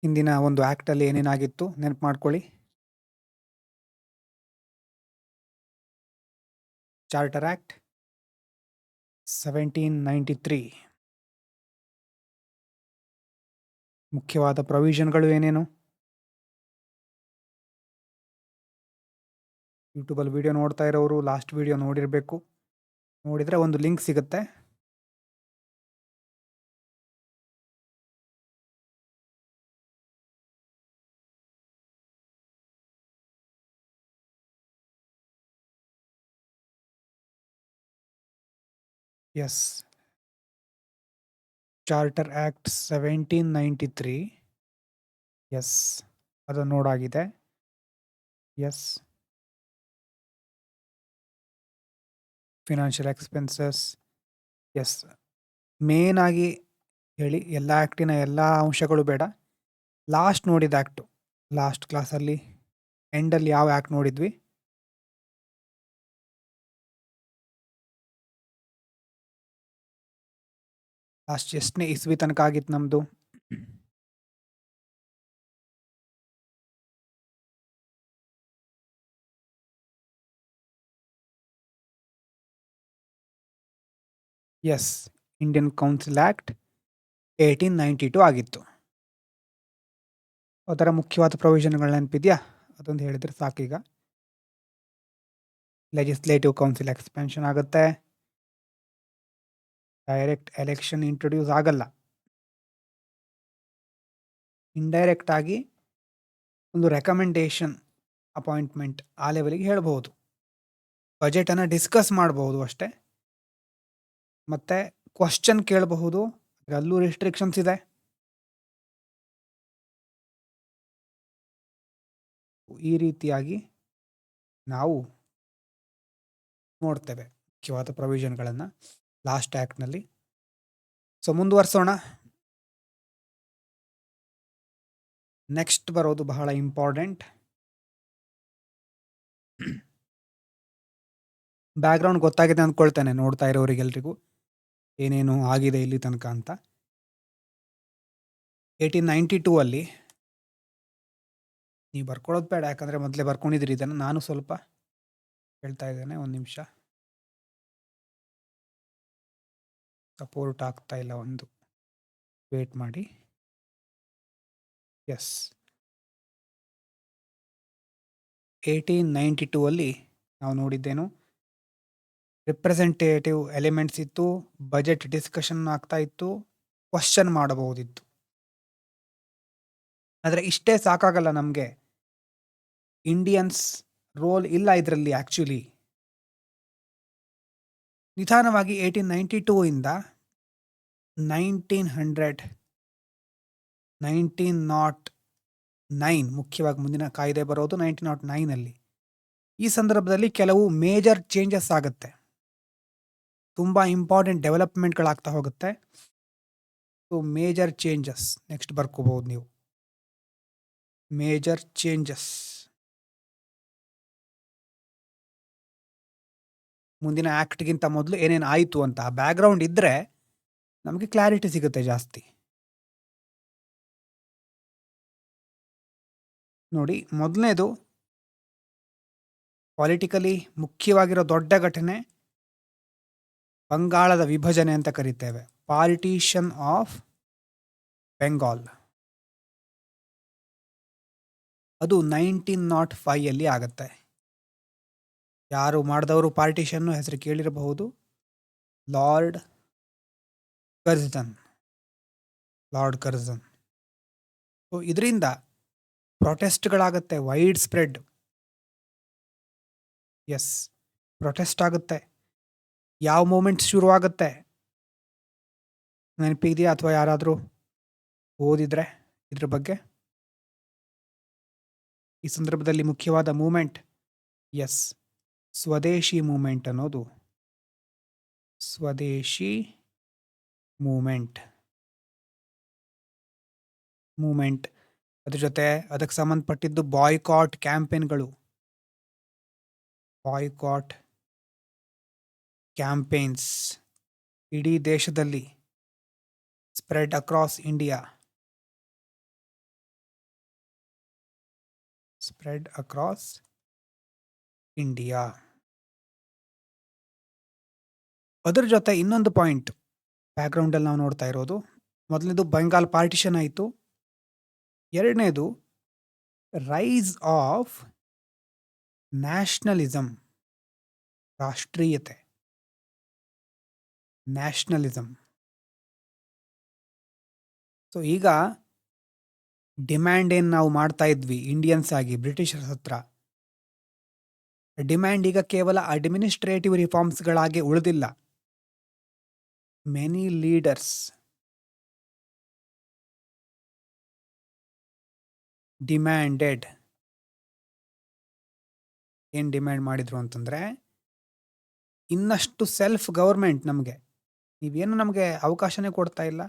ಹಿಂದಿನ ಒಂದು ಆ್ಯಕ್ಟಲ್ಲಿ ಏನೇನಾಗಿತ್ತು ನೆನಪು ಮಾಡ್ಕೊಳ್ಳಿ. Charter act 1793. ಮುಖ್ಯವಾದ ಪ್ರೊವಿಷನ್ಗಳು ಏನೇನು? ಯೂಟ್ಯೂಬಲ್ಲಿ ವಿಡಿಯೋ ನೋಡ್ತಾ ಇರೋರು ಲಾಸ್ಟ್ ವಿಡಿಯೋ ನೋಡಿರಬೇಕು. ನೋಡಿದರೆ ಒಂದು ಲಿಂಕ್ ಸಿಗುತ್ತೆ. S, charter act 1793. ಎಸ್, ಅದನ್ನು ನೋಡಾಗಿದೆ. Yes, financial expenses. Yes, main ಆಗಿ ಹೇಳಿ, ಎಲ್ಲ ಆ್ಯಕ್ಟಿನ ಎಲ್ಲ ಅಂಶಗಳು ಬೇಡ. ಲಾಸ್ಟ್ ನೋಡಿದ ಆ್ಯಕ್ಟು, ಲಾಸ್ಟ್ ಕ್ಲಾಸಲ್ಲಿ ಎಂಡಲ್ಲಿ ಯಾವ ಆ್ಯಕ್ಟ್ ನೋಡಿದ್ವಿ? ಲಾಸ್ಟ್ ಎಷ್ಟನೇ ಇಸ್ವಿ ತನಕ ಆಗಿತ್ತು ನಮ್ಮದು? ಎಸ್, ಇಂಡಿಯನ್ ಕೌನ್ಸಿಲ್ ಆ್ಯಕ್ಟ್ 1892 ಆಗಿತ್ತು. ಅದರ ಮುಖ್ಯವಾದ ಪ್ರೊವಿಷನ್ಗಳು ನೆನಪಿದೆಯಾ? ಅದೊಂದು ಹೇಳಿದ್ರೆ ಸಾಕೀಗ. ಲೆಜಿಸ್ಲೇಟಿವ್ ಕೌನ್ಸಿಲ್ ಎಕ್ಸ್ಪೆನ್ಷನ್ ಆಗುತ್ತೆ. ಡೈರೆಕ್ಟ್ ಎಲೆಕ್ಷನ್ ಇಂಟ್ರೊಡ್ಯೂಸ್ ಆಗಲ್ಲ. ಇಂಡೈರೆಕ್ಟ್ ಆಗಿ ಒಂದು ರೆಕಮೆಂಡೇಶನ್ ಅಪಾಯಿಂಟ್ಮೆಂಟ್ ಆ ಲೆವೆಲಿಗೆ ಹೇಳ್ಬೋದು. ಬಜೆಟನ್ನು ಡಿಸ್ಕಸ್ ಮಾಡಬಹುದು ಅಷ್ಟೇ. ಮತ್ತು ಕ್ವಶನ್ ಕೇಳಬಹುದು, ಅಲ್ಲೂ ರಿಸ್ಟ್ರಿಕ್ಷನ್ಸ್ ಇದೆ. ಈ ರೀತಿಯಾಗಿ ನಾವು ನೋಡ್ತೇವೆ ಮುಖ್ಯವಾದ ಪ್ರೊವಿಷನ್ಗಳನ್ನು ಲಾಸ್ಟ್ ಆ್ಯಕ್ಟ್ನಲ್ಲಿ. ಸೊ ಮುಂದುವರ್ಸೋಣ. ನೆಕ್ಸ್ಟ್ ಬರೋದು ಬಹಳ ಇಂಪಾರ್ಟೆಂಟ್. ಬ್ಯಾಕ್ಗ್ರೌಂಡ್ ಗೊತ್ತಾಗಿದೆ ಅಂದ್ಕೊಳ್ತೇನೆ ನೋಡ್ತಾ ಇರೋರಿಗೆಲ್ರಿಗೂ ಏನೇನು ಆಗಿದೆ ಇಲ್ಲಿ ತನಕ ಅಂತ. 1892 ಅಲ್ಲಿ ನೀವು ಬರ್ಕೊಳ್ಳೋದು ಬೇಡ, ಯಾಕಂದರೆ ಮೊದಲೇ ಬರ್ಕೊಂಡಿದ್ದೀರಿ ಇದನ್ನು. ನಾನು ಸ್ವಲ್ಪ ಹೇಳ್ತಾ ಇದ್ದೇನೆ, ಒಂದು ನಿಮಿಷ. ಸಪೋರ್ಟ್ ಆಗ್ತಾ ಇಲ್ಲ, ಒಂದು ವೇಟ್ ಮಾಡಿ. ಎಸ್, 1892 ಅಲ್ಲಿ ನಾವು ನೋಡಿದ್ದೇನು? ರಿಪ್ರೆಸೆಂಟೇಟಿವ್ ಎಲಿಮೆಂಟ್ಸ್ ಇತ್ತು, ಬಜೆಟ್ ಡಿಸ್ಕಷನ್ ಆಗ್ತಾ ಇತ್ತು, ಕ್ವಶನ್ ಮಾಡಬಹುದಿತ್ತು. ಆದರೆ ಇಷ್ಟೇ ಸಾಕಾಗಲ್ಲ ನಮಗೆ. ಇಂಡಿಯನ್ಸ್ ರೋಲ್ ಇಲ್ಲ ಇದರಲ್ಲಿ. ಆ್ಯಕ್ಚುಲಿ ನಿಧಾನವಾಗಿ 1892 ಇಂದ 1909 ಮುಖ್ಯವಾಗಿ ಮುಂದಿನ ಕಾಯ್ದೆ ಬರೋದು 1909 ಅಲ್ಲಿ. ಈ ಸಂದರ್ಭದಲ್ಲಿ ಕೆಲವು ಮೇಜರ್ ಚೇಂಜಸ್ ಆಗುತ್ತೆ, ತುಂಬ ಇಂಪಾರ್ಟೆಂಟ್ ಡೆವಲಪ್ಮೆಂಟ್ಗಳಾಗ್ತಾ ಹೋಗುತ್ತೆ. ಸೊ ಮೇಜರ್ ಚೇಂಜಸ್ ನೆಕ್ಸ್ಟ್ ಬರ್ಕೋಬಹುದು ನೀವು. ಮೇಜರ್ ಚೇಂಜಸ್ ಮುಂದಿನ ಆ್ಯಕ್ಟ್ಗಿಂತ ಮೊದಲು ಏನೇನು ಆಯಿತು ಅಂತ ಬ್ಯಾಕ್ಗ್ರೌಂಡ್ ಇದ್ದರೆ ನಮಗೆ ಕ್ಲಾರಿಟಿ ಸಿಗುತ್ತೆ ಜಾಸ್ತಿ. ನೋಡಿ, ಮೊದಲನೇದು ಪಾಲಿಟಿಕಲಿ ಮುಖ್ಯವಾಗಿರೋ ದೊಡ್ಡ ಘಟನೆ ಬಂಗಾಳದ ವಿಭಜನೆ ಅಂತ ಕರಿತೇವೆ, ಪಾರ್ಟಿಷನ್ ಆಫ್ ಬೆಂಗಾಲ್. ಅದು 1905 ಅಲ್ಲಿ ಆಗುತ್ತೆ. ಯಾರು ಮಾಡಿದವರು ಪಾರ್ಟಿಷನ್ನು ಹೆಸರು ಕೇಳಿರಬಹುದು? Lord Curzon. ಸೊ ಇದರಿಂದ ಪ್ರೊಟೆಸ್ಟ್ಗಳಾಗುತ್ತೆ, ವೈಡ್ ಸ್ಪ್ರೆಡ್. ಎಸ್, ಪ್ರೊಟೆಸ್ಟ್ ಆಗುತ್ತೆ. ಯಾವ ಮೂಮೆಂಟ್ ಶುರುವಾಗುತ್ತೆ ನೆನಪಿದೆಯಾ? ಅಥವಾ ಯಾರಾದರೂ ಓದಿದ್ರೆ ಇದ್ರ ಬಗ್ಗೆ? ಈ ಸಂದರ್ಭದಲ್ಲಿ ಮುಖ್ಯವಾದ ಮೂಮೆಂಟ್, ಎಸ್, ಸ್ವದೇಶಿ ಮೂಮೆಂಟ್ ಅನ್ನೋದು. ಸ್ವದೇಶಿ ಮೂಮೆಂಟ್ ಅದ್ರ ಜೊತೆ ಅದಕ್ಕೆ ಸಂಬಂಧಪಟ್ಟಿದ್ದು ಬಾಯ್ಕಾಟ್ ಕ್ಯಾಂಪೇನ್ಗಳು. ಬಾಯ್ಕಾಟ್ ಕ್ಯಾಂಪೇನ್ಸ್ ಇಡೀ ದೇಶದಲ್ಲಿ spread across India. Spread across India. ಅದರ ಜೊತೆ ಇನ್ನೊಂದು ಪಾಯಿಂಟ್ ಬ್ಯಾಕ್ಗ್ರೌಂಡಲ್ಲಿ ನಾವು ನೋಡ್ತಾ ಇರೋದು, ಮೊದಲನೇದು ಬೆಂಗಾಲ್ ಪಾರ್ಟಿಷನ್ ಆಯಿತು, ಎರಡನೇದು ರೈಸ್ ಆಫ್ ನ್ಯಾಷನಲಿಸಮ್, ರಾಷ್ಟ್ರೀಯತೆ, ನ್ಯಾಷನಲಿಸಮ್. ಸೊ ಈಗ ಡಿಮ್ಯಾಂಡ್ ಏನು ನಾವು ಮಾಡ್ತಾ ಇದ್ವಿ ಇಂಡಿಯನ್ಸ್ ಆಗಿ ಬ್ರಿಟಿಷರ್ಸ್ ಹತ್ರ, ಡಿಮ್ಯಾಂಡ್ ಈಗ ಕೇವಲ ಅಡ್ಮಿನಿಸ್ಟ್ರೇಟಿವ್ ರಿಫಾರ್ಮ್ಸ್ಗಳಾಗಿ ಉಳಿದಿಲ್ಲ. ಮೆನಿ ಲೀಡರ್ಸ್ ಡಿಮ್ಯಾಂಡೆಡ್, ಏನು ಡಿಮ್ಯಾಂಡ್ ಮಾಡಿದ್ರು ಅಂತಂದರೆ, ಇನ್ನಷ್ಟು ಸೆಲ್ಫ್ ಗೌರ್ಮೆಂಟ್, ನಮಗೆ ನೀವೇನು ನಮಗೆ ಅವಕಾಶನೇ ಕೊಡ್ತಾ ಇಲ್ಲ,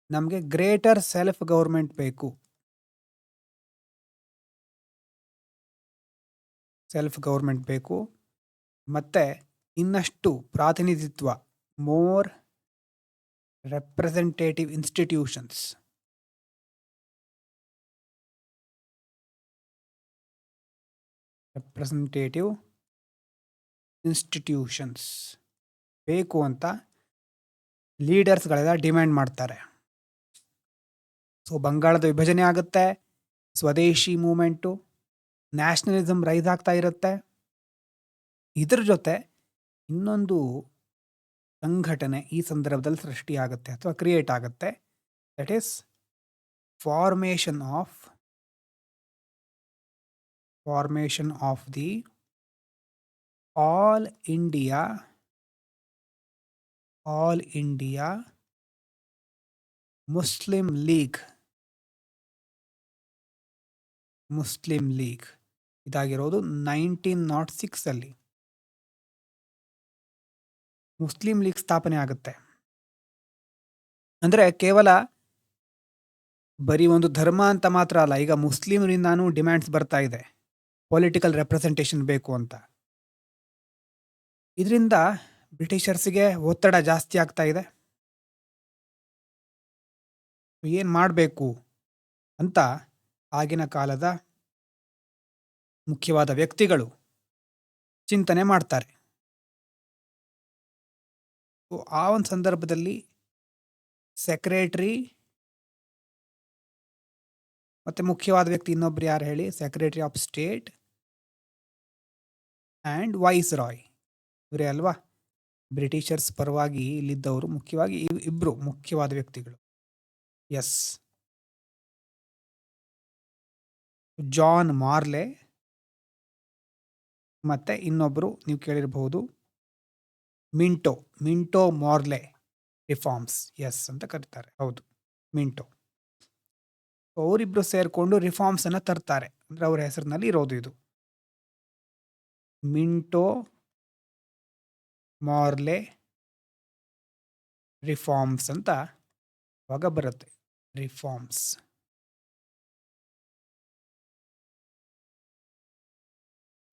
ನಮಗೆ ಗ್ರೇಟರ್ ಸೆಲ್ಫ್ ಗೌರ್ಮೆಂಟ್ ಬೇಕು, ಸೆಲ್ಫ್ ಗೌರ್ಮೆಂಟ್ ಬೇಕು, ಮತ್ತು ಇನ್ನಷ್ಟು ಪ್ರಾತಿನಿಧಿತ್ವ, more representative institutions, representative institutions ಬೇಕು ಅಂತ ಲೀಡರ್ಸ್ಗಳೆಲ್ಲ ಡಿಮ್ಯಾಂಡ್ ಮಾಡ್ತಾರೆ. ಸೊ ಬಂಗಾಳದ ವಿಭಜನೆ ಆಗುತ್ತೆ, ಸ್ವದೇಶಿ ಮೂಮೆಂಟು, ನ್ಯಾಷನಲಿಸಮ್ ರೈಸ್ ಆಗ್ತಾ ಇರುತ್ತೆ. ಇದ್ರ ಜೊತೆ ಇನ್ನೊಂದು ಸಂಘಟನೆ ಈ ಸಂದರ್ಭದಲ್ಲಿ ಸೃಷ್ಟಿಯಾಗುತ್ತೆ ಅಥವಾ ಕ್ರಿಯೇಟ್ ಆಗುತ್ತೆ, that is formation of the all India Muslim League ಇದಾಗಿರೋದು 1906 ಮುಸ್ಲಿಂ ಲೀಗ್ ಸ್ಥಾಪನೆ ಆಗುತ್ತೆ. ಅಂದರೆ ಕೇವಲ ಬರೀ ಒಂದು ಧರ್ಮ ಅಂತ ಮಾತ್ರ ಅಲ್ಲ, ಈಗ ಮುಸ್ಲಿಮರಿಂದಾನು ಡಿಮ್ಯಾಂಡ್ಸ್ ಬರ್ತಾ ಇದೆ, ಪೊಲಿಟಿಕಲ್ ರೆಪ್ರೆಸೆಂಟೇಷನ್ ಬೇಕು ಅಂತ. ಇದರಿಂದ ಬ್ರಿಟಿಷರ್ಸ್ಗೆ ಒತ್ತಡ ಜಾಸ್ತಿ ಆಗ್ತಾ ಇದೆ. ಏನು ಮಾಡಬೇಕು ಅಂತ ಆಗಿನ ಕಾಲದ ಮುಖ್ಯವಾದ ವ್ಯಕ್ತಿಗಳು ಚಿಂತನೆ ಮಾಡ್ತಾರೆ. ಆ ಒಂದು ಸಂದರ್ಭದಲ್ಲಿ ಸೆಕ್ರೆಟರಿ ಮತ್ತು ಮುಖ್ಯವಾದ ವ್ಯಕ್ತಿ ಇನ್ನೊಬ್ರು ಯಾರು ಹೇಳಿ, secretary of state and viceroy, ಇವರೇ ಅಲ್ವಾ ಬ್ರಿಟಿಷರ್ಸ್ ಪರವಾಗಿ ಇಲ್ಲಿದ್ದವರು. ಮುಖ್ಯವಾಗಿ ಇಬ್ಬರು ಮುಖ್ಯವಾದ ವ್ಯಕ್ತಿಗಳು, ಎಸ್, ಜಾನ್ ಮಾರ್ಲೆ ಮತ್ತು ಇನ್ನೊಬ್ಬರು ನೀವು ಕೇಳಿರಬಹುದು ಮಿಂಟೋ ಮಾರ್ಲೆ ರಿಫಾರ್ಮ್ಸ್, ಎಸ್ ಅಂತ ಕರೀತಾರೆ, ಹೌದು, ಮಿಂಟೋ. ಅವರಿಬ್ಬರು ಸೇರಿಕೊಂಡು ರಿಫಾರ್ಮ್ಸನ್ನು ತರ್ತಾರೆ, ಅಂದರೆ ಅವರ ಹೆಸರಿನಲ್ಲಿ ಇರೋದು ಇದು, ಮಿಂಟೋ ಮಾರ್ಲೆ ರಿಫಾರ್ಮ್ಸ್ ಅಂತ ಇವಾಗ ಬರುತ್ತೆ, ರಿಫಾರ್ಮ್ಸ್.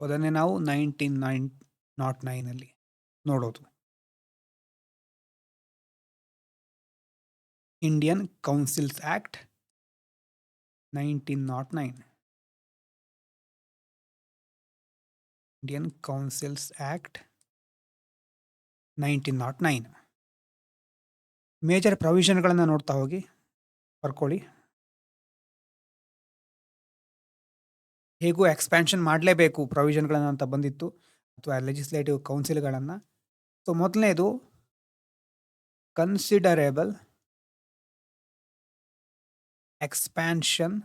ಅದನ್ನೇ ನಾವು 1909 ನೋಡೋದು. Indian councils act 1909, Indian councils act 1909. Major ಪ್ರೊವಿಷನ್ಗಳನ್ನು ನೋಡ್ತಾ ಹೋಗಿ ಬರ್ಕೊಳ್ಳಿ. ಹೇಗೂ ಎಕ್ಸ್ಪ್ಯಾನ್ಷನ್ ಮಾಡಲೇಬೇಕು ಪ್ರೊವಿಷನ್ಗಳನ್ನು ಅಂತ ಬಂದಿತ್ತು, ಅಥವಾ ಲೆಜಿಸ್ಲೇಟಿವ್ ಕೌನ್ಸಿಲ್ಗಳನ್ನು. ಸೊ ಮೊದಲನೇದು considerable expansion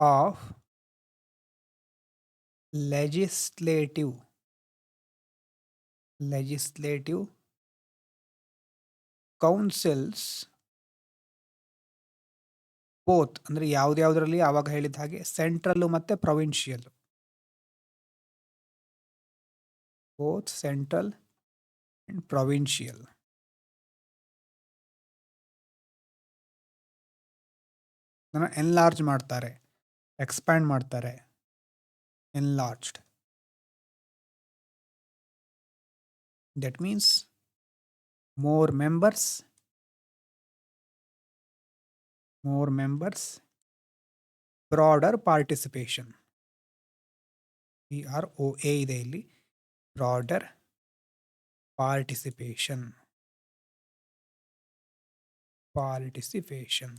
of legislative councils, both ಅಂದರೆ ಯಾವುದ್ಯಾವುದರಲ್ಲಿ ಆವಾಗ ಹೇಳಿದ ಹಾಗೆ ಸೆಂಟ್ರಲ್ಲು ಮತ್ತು provincial, both central and provincial. Enlarge ಮಾಡ್ತಾರೆ, ಎಕ್ಸ್ಪ್ಯಾಂಡ್ ಮಾಡ್ತಾರೆ, enlarged. That means more members broader participation. BROA ಇದೆ ಇಲ್ಲಿ. Broader participation. ಪಾರ್ಟಿಸಿಪೇಷನ್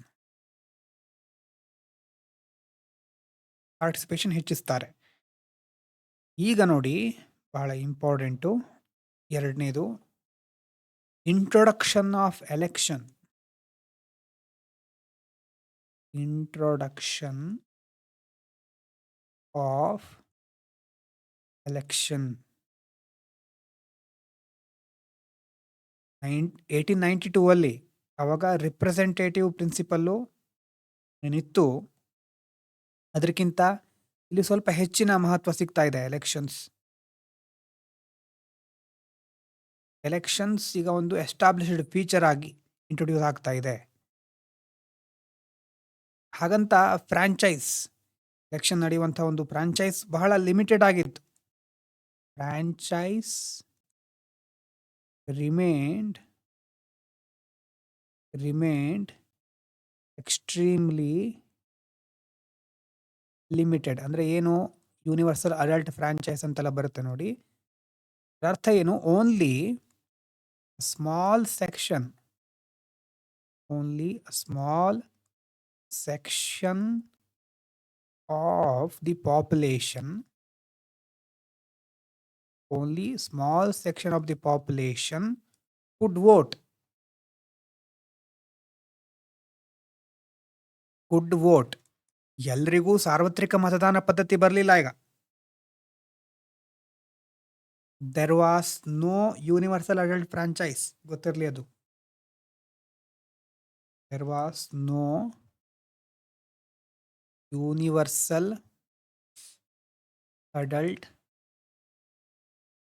ಹೆಚ್ಚಿಸ್ತಾರೆ. ಈಗ ನೋಡಿ, ಬಹಳ ಇಂಪಾರ್ಟೆಂಟು ಎರಡನೇದು, introduction of election. Introduction of election 1892 ಅಲ್ಲಿ. ಅವಾಗ ರಿಪ್ರೆಸೆಂಟೇಟಿವ್ ಪ್ರಿನ್ಸಿಪಲ್ಲು ಏನಿತ್ತು ಅದಕ್ಕಿಂತ ಇಲ್ಲಿ ಸ್ವಲ್ಪ ಹೆಚ್ಚಿನ ಮಹತ್ವ ಸಿಗ್ತಾ ಇದೆ. ಎಲೆಕ್ಷನ್ಸ್ ಈಗ ಒಂದು ಎಸ್ಟಾಬ್ಲಿಷ್ಡ್ ಫೀಚರ್ ಆಗಿ ಇಂಟ್ರೊಡ್ಯೂಸ್ ಆಗ್ತಾ ಇದೆ. ಹಾಗಂತ ಫ್ರಾಂಚೈಸ್, ಎಲೆಕ್ಷನ್ ನಡೆಯುವಂಥ ಒಂದು ಫ್ರಾಂಚೈಸ್ ಬಹಳ ಲಿಮಿಟೆಡ್ ಆಗಿತ್ತು. Franchise remained extremely limited. ಅಂದರೆ ಏನು, ಯೂನಿವರ್ಸಲ್ ಅಡಲ್ಟ್ ಫ್ರಾಂಚೈಸ್ ಅಂತೆಲ್ಲ ಬರುತ್ತೆ ನೋಡಿ. ಅರ್ಥ ಏನು, only small section of the population could vote. ಎಲ್ರಿಗೂ ಸಾರ್ವತ್ರಿಕ ಮತದಾನ ಪದ್ಧತಿ ಬರಲಿಲ್ಲ. ಈಗ there was no universal adult franchise, ಗೊತ್ತಿರಲಿ ಅದು. There was no universal adult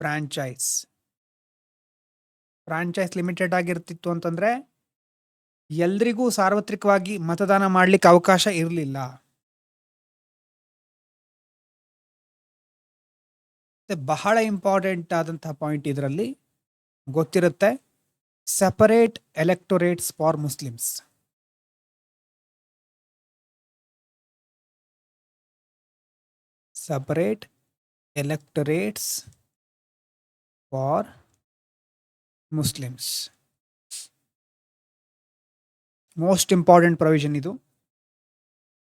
franchise limited ಆಗಿರ್ತಿತ್ತು. ಅಂತಂದ್ರೆ ಎಲ್ರಿಗೂ ಸಾರ್ವತ್ರಿಕವಾಗಿ ಮತದಾನ ಮಾಡ್ಲಿಕ್ಕೆ ಅವಕಾಶ ಇರಲಿಲ್ಲ. ಬಹಳ ಇಂಪಾರ್ಟೆಂಟ್ ಆದಂತಹ ಪಾಯಿಂಟ್ ಇದರಲ್ಲಿ ಗೊತ್ತಿರುತ್ತೆ, separate electorates for Muslims. Separate electorates for Muslims, most important provision ಇದು.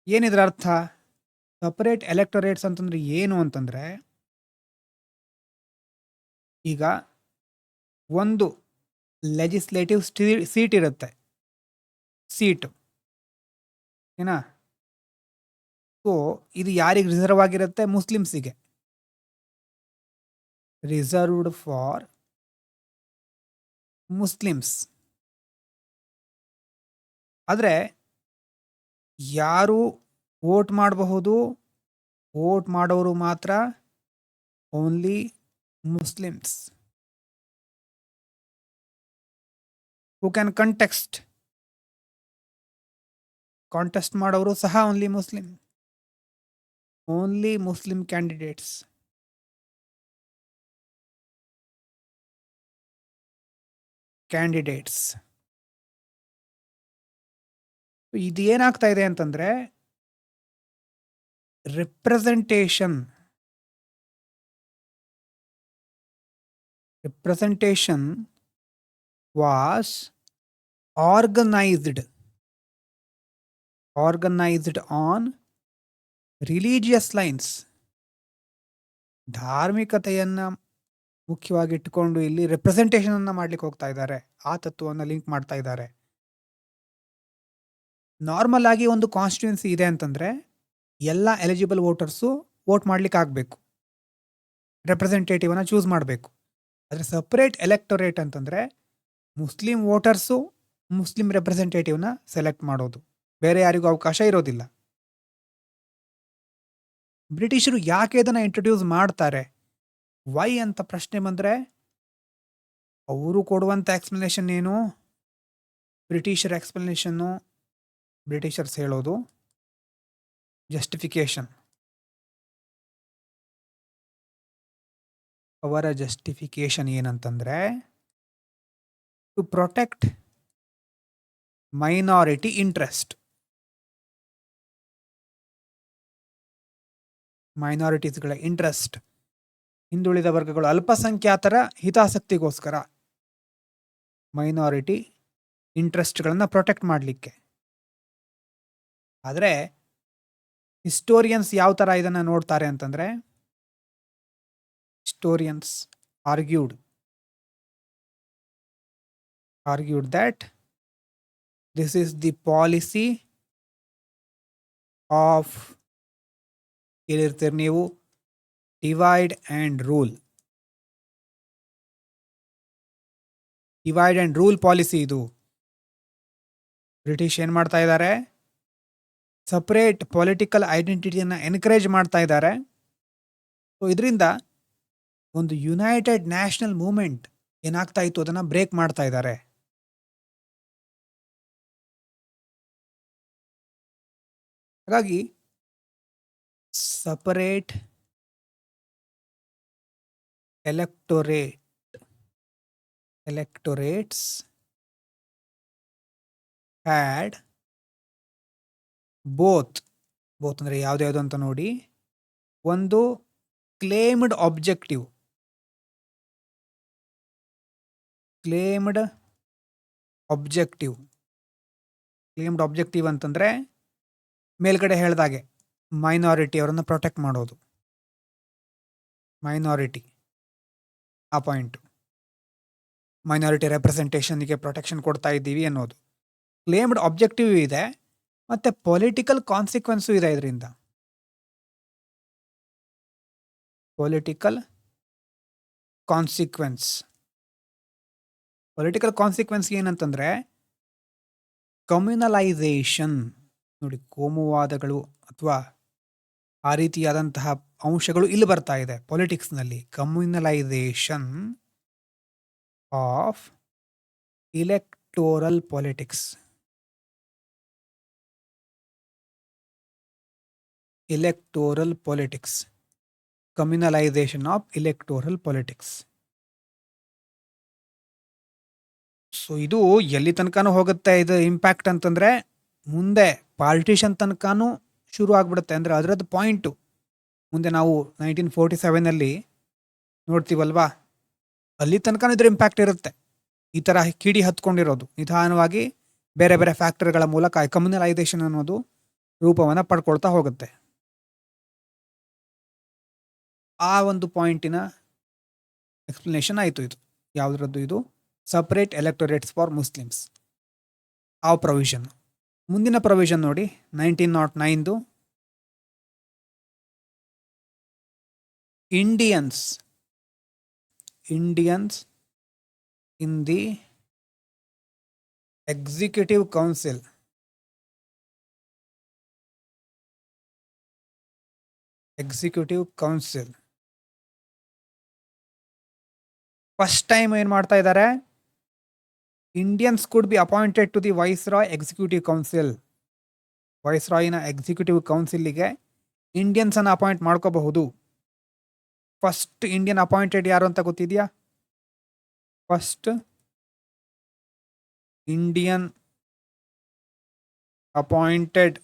ಏನಿದ್ರ ಅರ್ಥ? ಸಪರೇಟ್ ಎಲೆಕ್ಟೊರೇಟ್ಸ್ ಅಂತಂದ್ರೆ ಏನು ಅಂತಂದ್ರೆ, ಈಗ ಒಂದು ಲೆಜಿಸ್ಲೇಟಿವ್ ಸೀಟ್ ಇರುತ್ತೆ, ಏನಾ. ಸೊ ಇದು ಯಾರಿಗೆ ರಿಸರ್ವ್ ಆಗಿರುತ್ತೆ? ಮುಸ್ಲಿಮ್ಸಿಗೆ, ರಿಸರ್ವ್ಡ್ ಫಾರ್ ಮುಸ್ಲಿಮ್ಸ್. ಆದರೆ ಯಾರು ವೋಟ್ ಮಾಡಬಹುದು? ವೋಟ್ ಮಾಡೋರು ಮಾತ್ರ only Muslims. Who can contest ಮಾಡೋರು ಸಹ ಓನ್ಲಿ ಮುಸ್ಲಿಂ ಕ್ಯಾಂಡಿಡೇಟ್ಸ್. ಇದು ಏನಾಗ್ತಾ ಇದೆ ಅಂತಂದ್ರೆ, representation was organised on religious lines. ಧಾರ್ಮಿಕತೆಯನ್ನ ಮುಖ್ಯವಾಗಿ ಇಟ್ಟುಕೊಂಡು ಇಲ್ಲಿ ರೆಪ್ರೆಸೆಂಟೇಷನ್ ಅನ್ನ ಮಾಡ್ಲಿಕ್ಕೆ ಹೋಗ್ತಾ ಇದ್ದಾರೆ. ಆ ತತ್ವವನ್ನು ಲಿಂಕ್ ಮಾಡ್ತಾ ಇದ್ದಾರೆ. ನಾರ್ಮಲ್ ಆಗಿ ಒಂದು ಕಾನ್ಸ್ಟಿಟ್ಯೂನ್ಸಿ ಇದೆ ಅಂತಂದ್ರೆ ಎಲ್ಲ ಎಲಿಜಿಬಲ್ ವೋಟರ್ಸು ವೋಟ್ ಮಾಡ್ಲಿಕ್ಕೆ ಆಗಬೇಕು, ರೆಪ್ರೆಸೆಂಟೇಟಿವ್ ಅನ್ನ ಚೂಸ್ ಮಾಡಬೇಕು. ಆದರೆ ಸಪರೇಟ್ ಎಲೆಕ್ಟೊರೇಟ್ ಅಂತಂದ್ರೆ ಮುಸ್ಲಿಂ ವೋಟರ್ಸು ಮುಸ್ಲಿಂ ರೆಪ್ರೆಸೆಂಟೇಟಿವ್ನ ಸೆಲೆಕ್ಟ್ ಮಾಡೋದು, ಬೇರೆ ಯಾರಿಗೂ ಅವಕಾಶ ಇರೋದಿಲ್ಲ. ಬ್ರಿಟಿಷರು ಯಾಕೆ ಇದನ್ನ ಇಂಟ್ರೊಡ್ಯೂಸ್ ಮಾಡ್ತಾರೆ, ವೈ ಅಂತ ಪ್ರಶ್ನೆ ಬಂದ್ರೆ ಅವರು ಕೊಡುವಂತ ಎಕ್ಸ್ಪ್ಲನೇಷನ್ ಏನು? ಬ್ರಿಟಿಷರ್ ಎಕ್ಸ್ಪ್ಲನೇಷನ್ನು, ಬ್ರಿಟಿಷರ್ಸ್ ಹೇಳೋದು ಜಸ್ಟಿಫಿಕೇಶನ್. ಅವರ ಜಸ್ಟಿಫಿಕೇಶನ್ ಏನಂತಂದ್ರೆ, ಟು ಪ್ರೊಟೆಕ್ಟ್ ಮೈನಾರಿಟಿ ಇಂಟ್ರೆಸ್ಟ್. ಮೈನಾರಿಟೀಸ್ಗಳ ಇಂಟ್ರೆಸ್ಟ್, ಹಿಂದುಳಿದ ವರ್ಗಗಳು, ಅಲ್ಪಸಂಖ್ಯಾತರ ಹಿತಾಸಕ್ತಿಗೋಸ್ಕರ ಮೈನಾರಿಟಿ ಇಂಟ್ರೆಸ್ಟ್ಗಳನ್ನು ಪ್ರೊಟೆಕ್ಟ್ ಮಾಡಲಿಕ್ಕೆ. ಆದರೆ ಹಿಸ್ಟೋರಿಯನ್ಸ್ ಯಾವ ಥರ ಇದನ್ನು ನೋಡ್ತಾರೆ ಅಂತಂದರೆ, historians argued that this is the policy of ಹೇಳಿರ್ತೀರಿ ನೀವು divide and rule. Divide and rule policy ಇದು. ಬ್ರಿಟಿಷ್ ಏನು ಮಾಡ್ತಾ ಇದ್ದಾರೆ, ಸಪ್ರೇಟ್ ಪೊಲಿಟಿಕಲ್ ಐಡೆಂಟಿಟಿಯನ್ನು ಎನ್ಕರೇಜ್ ಮಾಡ್ತಾ ಇದ್ದಾರೆ. ಸೊ ಇದರಿಂದ ಒಂದು ಯುನೈಟೆಡ್ ನ್ಯಾಷನಲ್ ಮೂವ್ಮೆಂಟ್ ಏನಾಗ್ತಾ ಇತ್ತು ಅದನ್ನು ಬ್ರೇಕ್ ಮಾಡ್ತಾ ಇದ್ದಾರೆ. ಹಾಗಾಗಿ ಸಪರೇಟ್ electorates had both ಅಂದರೆ ಯಾವ್ದು ಅಂತ ನೋಡಿ. ಒಂದು ಕ್ಲೇಮ್ಡ್ ಆಬ್ಜೆಕ್ಟಿವ್ ಅಂತಂದ್ರೆ ಮೇಲ್ಗಡೆ ಹೇಳ್ದಾಗೆ ಮೈನಾರಿಟಿ ಅವರನ್ನು ಪ್ರೊಟೆಕ್ಟ್ ಮಾಡೋದು, ಮೈನಾರಿಟಿ ಆ ಪಾಯಿಂಟು, ಮೈನಾರಿಟಿ ರೆಪ್ರೆಸೆಂಟೇಷನ್ಗೆ ಪ್ರೊಟೆಕ್ಷನ್ ಕೊಡ್ತಾ ಇದ್ದೀವಿ ಅನ್ನೋದು ಕ್ಲೇಮ್ಡ್ ಆಬ್ಜೆಕ್ಟಿವ್ ಇದೆ. ಮತ್ತು ಪೊಲಿಟಿಕಲ್ ಕಾನ್ಸಿಕ್ವೆನ್ಸು ಇದೆ ಇದರಿಂದ. ಪೊಲಿಟಿಕಲ್ ಕಾನ್ಸಿಕ್ವೆನ್ಸ್ ಏನಂತಂದರೆ ಕಮ್ಯುನಲೈಸೇಷನ್. ನೋಡಿ, ಕೋಮುವಾದಗಳು ಅಥವಾ ಆ ರೀತಿಯಾದಂತಹ ಅಂಶಗಳು ಇಲ್ಲಿ ಬರ್ತಾ ಇದೆ ಪೊಲಿಟಿಕ್ಸ್ನಲ್ಲಿ. Communalisation of electoral politics. Communalisation of electoral politics. So ಇದು ಎಲ್ಲಿ ತನಕನೂ ಹೋಗುತ್ತೆ ಇದು ಇಂಪ್ಯಾಕ್ಟ್ ಅಂತಂದರೆ, ಮುಂದೆ ಪಾರ್ಟಿಷನ್ ತನಕನೂ ಶುರು ಆಗ್ಬಿಡುತ್ತೆ. ಅಂದರೆ ಅದರದ್ದು ಪಾಯಿಂಟು ಮುಂದೆ ನಾವು 1947 ನೋಡ್ತೀವಲ್ವಾ, ಅಲ್ಲಿ ತನಕ ಇದ್ರ ಇಂಪ್ಯಾಕ್ಟ್ ಇರುತ್ತೆ. ಈ ಥರ ಕಿಡಿ ಹತ್ಕೊಂಡಿರೋದು ನಿಧಾನವಾಗಿ ಬೇರೆ ಬೇರೆ ಫ್ಯಾಕ್ಟರ್ಗಳ ಮೂಲಕ ಕಮ್ಯುನಲೈಸೇಷನ್ ಅನ್ನೋದು ರೂಪವನ್ನು ಪಡ್ಕೊಳ್ತಾ ಹೋಗುತ್ತೆ. ಆ ಒಂದು ಪಾಯಿಂಟಿನ ಎಕ್ಸ್ಪ್ಲನೇಷನ್ ಆಯಿತು. ಇದು ಯಾವುದ್ರದ್ದು? ಇದು ಸಪ್ರೇಟ್ ಎಲೆಕ್ಟೋರೇಟ್ಸ್ ಫಾರ್ ಮುಸ್ಲಿಮ್ಸ್ ಆ ಪ್ರೊವಿಷನ್. ಮುಂದಿನ ಪ್ರೊವಿಷನ್ ನೋಡಿ 1909 Indians in the executive council. First time ಏನು ಮಾಡ್ತಾ ಇದ್ದಾರೆ, Indians could be appointed to the viceroy executive council. ವೈಸ್ರಾಯ್ನ ಎಕ್ಸಿಕ್ಯೂಟಿವ್ ಕೌನ್ಸಿಲ್ಗೆ ಇಂಡಿಯನ್ಸನ್ನು ಅಪಾಯಿಂಟ್ ಮಾಡ್ಕೋಬಹುದು. ಫಸ್ಟ್ ಇಂಡಿಯನ್ ಅಪಾಯಿಂಟೆಡ್ ಯಾರು ಅಂತ ಗೊತ್ತಿದೆಯಾ? First Indian appointed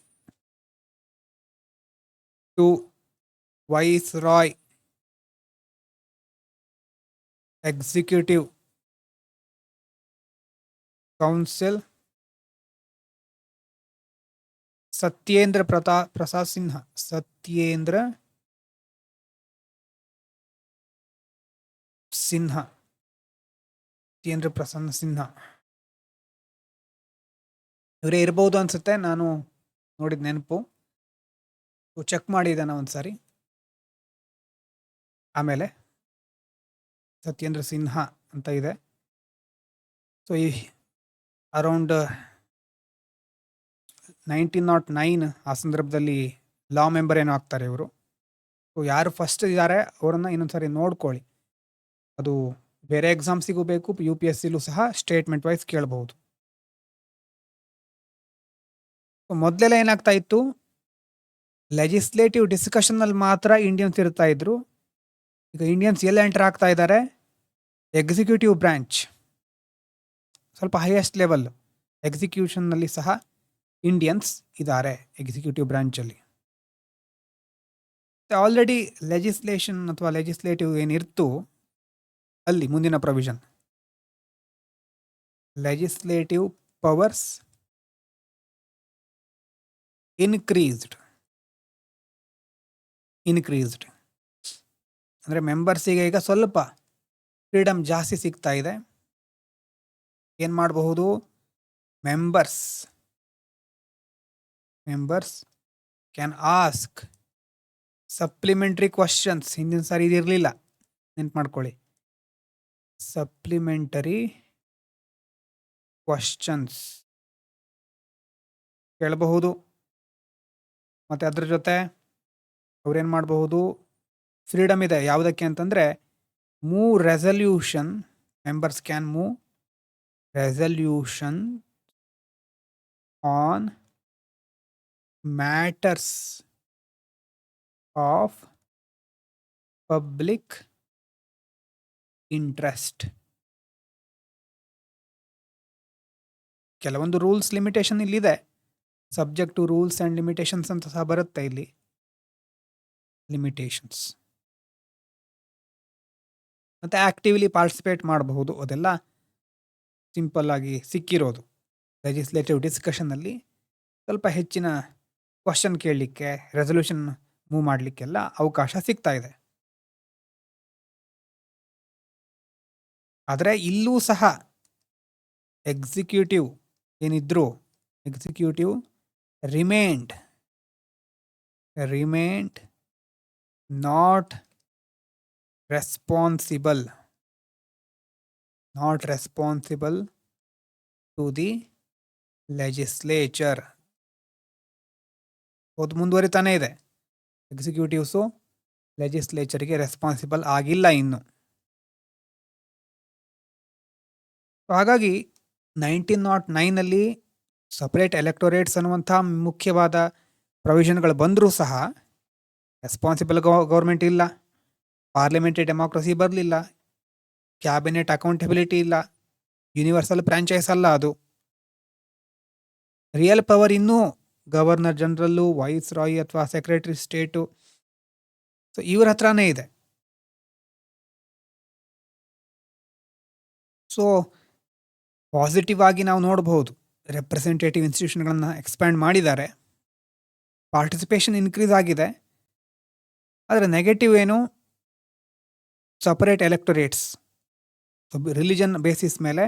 to viceroy executive council Satyendra Prasad Sinha. Satyendra Prasanna Sinha ಇವರೇ ಇರ್ಬೋದು ಅನ್ಸುತ್ತೆ, ನಾನು ನೋಡಿದ ನೆನಪು. ಚೆಕ್ ಮಾಡಿದ್ದಾನೆ ಒಂದ್ಸಾರಿ. ಆಮೇಲೆ ಸತ್ಯೇಂದ್ರ ಸಿನ್ಹಾ ಅಂತ ಇದೆ. ಸೊ ಈ ಅರೌಂಡ್ 1909 ಆ ಸಂದರ್ಭದಲ್ಲಿ ಲಾ ಮೆಂಬರ್ ಏನೋ ಆಗ್ತಾರೆ ಇವರು. ಸೊ ಯಾರು ಫಸ್ಟ್ ಇದ್ದಾರೆ ಅವರನ್ನು ಇನ್ನೊಂದ್ಸರಿ ನೋಡ್ಕೊಳ್ಳಿ. ಅದು ಬೇರೆ ಎಕ್ಸಾಮ್ಸಿಗೂ ಬೇಕು, UPSCಲೂ ಸಹ ಸ್ಟೇಟ್ಮೆಂಟ್ ವೈಸ್ ಕೇಳಬಹುದು. ಮೊದಲೆಲ್ಲ ಏನಾಗ್ತಾ ಇತ್ತು, ಲೆಜಿಸ್ಲೇಟಿವ್ ಡಿಸ್ಕಷನ್ನಲ್ಲಿ ಮಾತ್ರ ಇಂಡಿಯನ್ಸ್ ಇರ್ತಾ ಇದ್ರು. ಈಗ ಇಂಡಿಯನ್ಸ್ ಎಲ್ಲ ಎಂಟರ್ ಆಗ್ತಾ ಇದ್ದಾರೆ, ಎಕ್ಸಿಕ್ಯೂಟಿವ್ ಬ್ರಾಂಚ್ ಸ್ವಲ್ಪ ಹೈಯೆಸ್ಟ್ ಲೆವೆಲ್ ಎಕ್ಸಿಕ್ಯೂಷನ್ನಲ್ಲಿ ಸಹ ಇಂಡಿಯನ್ಸ್ ಇದ್ದಾರೆ ಎಕ್ಸಿಕ್ಯೂಟಿವ್ ಬ್ರಾಂಚಲ್ಲಿ. ಆಲ್ರೆಡಿ ಲೆಜಿಸ್ಲೇಷನ್ ಅಥವಾ ಲೆಜಿಸ್ಲೇಟಿವ್ ಏನಿರ್ತು ಅಲ್ಲಿ ಮುಂದಿನ ಪ್ರೊವಿಷನ್ ಲೆಜಿಸ್ಲೇಟಿವ್ ಪವರ್ಸ್ ಇನ್ಕ್ರೀಸ್ಡ್ ಅಂದರೆ ಮೆಂಬರ್ಸಿಗೆ ಈಗ ಸ್ವಲ್ಪ ಫ್ರೀಡಮ್ ಜಾಸ್ತಿ ಸಿಗ್ತಾ ಇದೆ. ಏನು ಮಾಡಬಹುದು? Members can ask supplementary questions. ಹಿಂದಿನ ಸಾರಿ ಇದಿರಲಿಲ್ಲ, ನೆನ್ಪು ಮಾಡ್ಕೊಳ್ಳಿ. ಸಪ್ಲಿಮೆಂಟರಿ ಕ್ವಶನ್ಸ್ ಕೇಳಬಹುದು. ಮತ್ತು ಅದ್ರ ಜೊತೆ ಅವ್ರೇನು ಮಾಡಬಹುದು? ಫ್ರೀಡಮ್ ಇದೆ. ಯಾವುದಕ್ಕೆ ಅಂತಂದರೆ move resolution. Members can move resolution on matters of public interest. ಕೆಲವೊಂದು ರೂಲ್ಸ್ ಲಿಮಿಟೇಷನ್ ಇಲ್ಲಿದೆ. Subject to rules and limitations ಅಂತ ಸಹ ಬರುತ್ತೆ ಇಲ್ಲಿ. ಲಿಮಿಟೇಷನ್ಸ್ ಮತ್ತು ಆ್ಯಕ್ಟಿವ್ಲಿ ಪಾರ್ಟಿಸಿಪೇಟ್ ಮಾಡಬಹುದು. ಅದೆಲ್ಲ ಸಿಂಪಲ್ ಆಗಿ ಸಿಕ್ಕಿರೋದು. ಲೆಜಿಸ್ಲೇಟಿವ್ ಡಿಸ್ಕಷನ್ನಲ್ಲಿ ಸ್ವಲ್ಪ ಹೆಚ್ಚಿನ ಕ್ವಶನ್ ಕೇಳಲಿಕ್ಕೆ, ರೆಸಲ್ಯೂಷನ್ ಮೂವ್ ಮಾಡಲಿಕ್ಕೆಲ್ಲ ಅವಕಾಶ ಸಿಗ್ತಾ ಇದೆ. ಆದರೆ ಇಲ್ಲೂ ಸಹ ಎಕ್ಸಿಕ್ಯೂಟಿವ್ ಏನಿದ್ರು, executive remained not responsible to the legislature. ಅದು ಮುಂದುವರಿತಾನೆ ಇದೆ. ಎಕ್ಸಿಕ್ಯೂಟಿವ್ಸು ಲೆಜಿಸ್ಲೇಚರ್ಗೆ ರೆಸ್ಪಾನ್ಸಿಬಲ್ ಆಗಿಲ್ಲ ಇನ್ನು. ಹಾಗಾಗಿ 1909 ಸಪರೇಟ್ ಎಲೆಕ್ಟೋರೇಟ್ಸ್ ಅನ್ನುವಂಥ ಮುಖ್ಯವಾದ ಪ್ರೊವಿಷನ್ಗಳು ಬಂದರೂ ಸಹ ರೆಸ್ಪಾನ್ಸಿಬಲ್ ಗೌರ್ಮೆಂಟ್ ಇಲ್ಲ, ಪಾರ್ಲಿಮೆಂಟರಿ ಡೆಮಾಕ್ರಸಿ ಬರಲಿಲ್ಲ, ಕ್ಯಾಬಿನೆಟ್ ಅಕೌಂಟಬಿಲಿಟಿ ಇಲ್ಲ, ಯೂನಿವರ್ಸಲ್ ಫ್ರಾಂಚೈಸ್ ಅಲ್ಲ ಅದು. ರಿಯಲ್ ಪವರ್ ಇನ್ನೂ ಗವರ್ನರ್ ಜನರಲ್ಲು, ವೈಸ್ ರಾಯ್ ಅಥವಾ ಸೆಕ್ರೆಟರಿ ಸ್ಟೇಟು, ಸೊ ಇವ್ರ ಹತ್ರನೇ ಇದೆ. ಸೊ ಪಾಸಿಟಿವ್ ಆಗಿ ನಾವು ನೋಡಬಹುದು, ರೆಪ್ರೆಸೆಂಟೇಟಿವ್ ಇನ್ಸ್ಟಿಟ್ಯೂಷನ್ಗಳನ್ನು ಎಕ್ಸ್ಪ್ಯಾಂಡ್ ಮಾಡಿದ್ದಾರೆ, ಪಾರ್ಟಿಸಿಪೇಷನ್ ಇನ್ಕ್ರೀಸ್ ಆಗಿದೆ. ಆದರೆ ನೆಗೆಟಿವ್ ಏನು? ಸಪರೇಟ್ ಎಲೆಕ್ಟೊರೇಟ್ಸ್ ರಿಲಿಜನ್ ಬೇಸಿಸ್ ಮೇಲೆ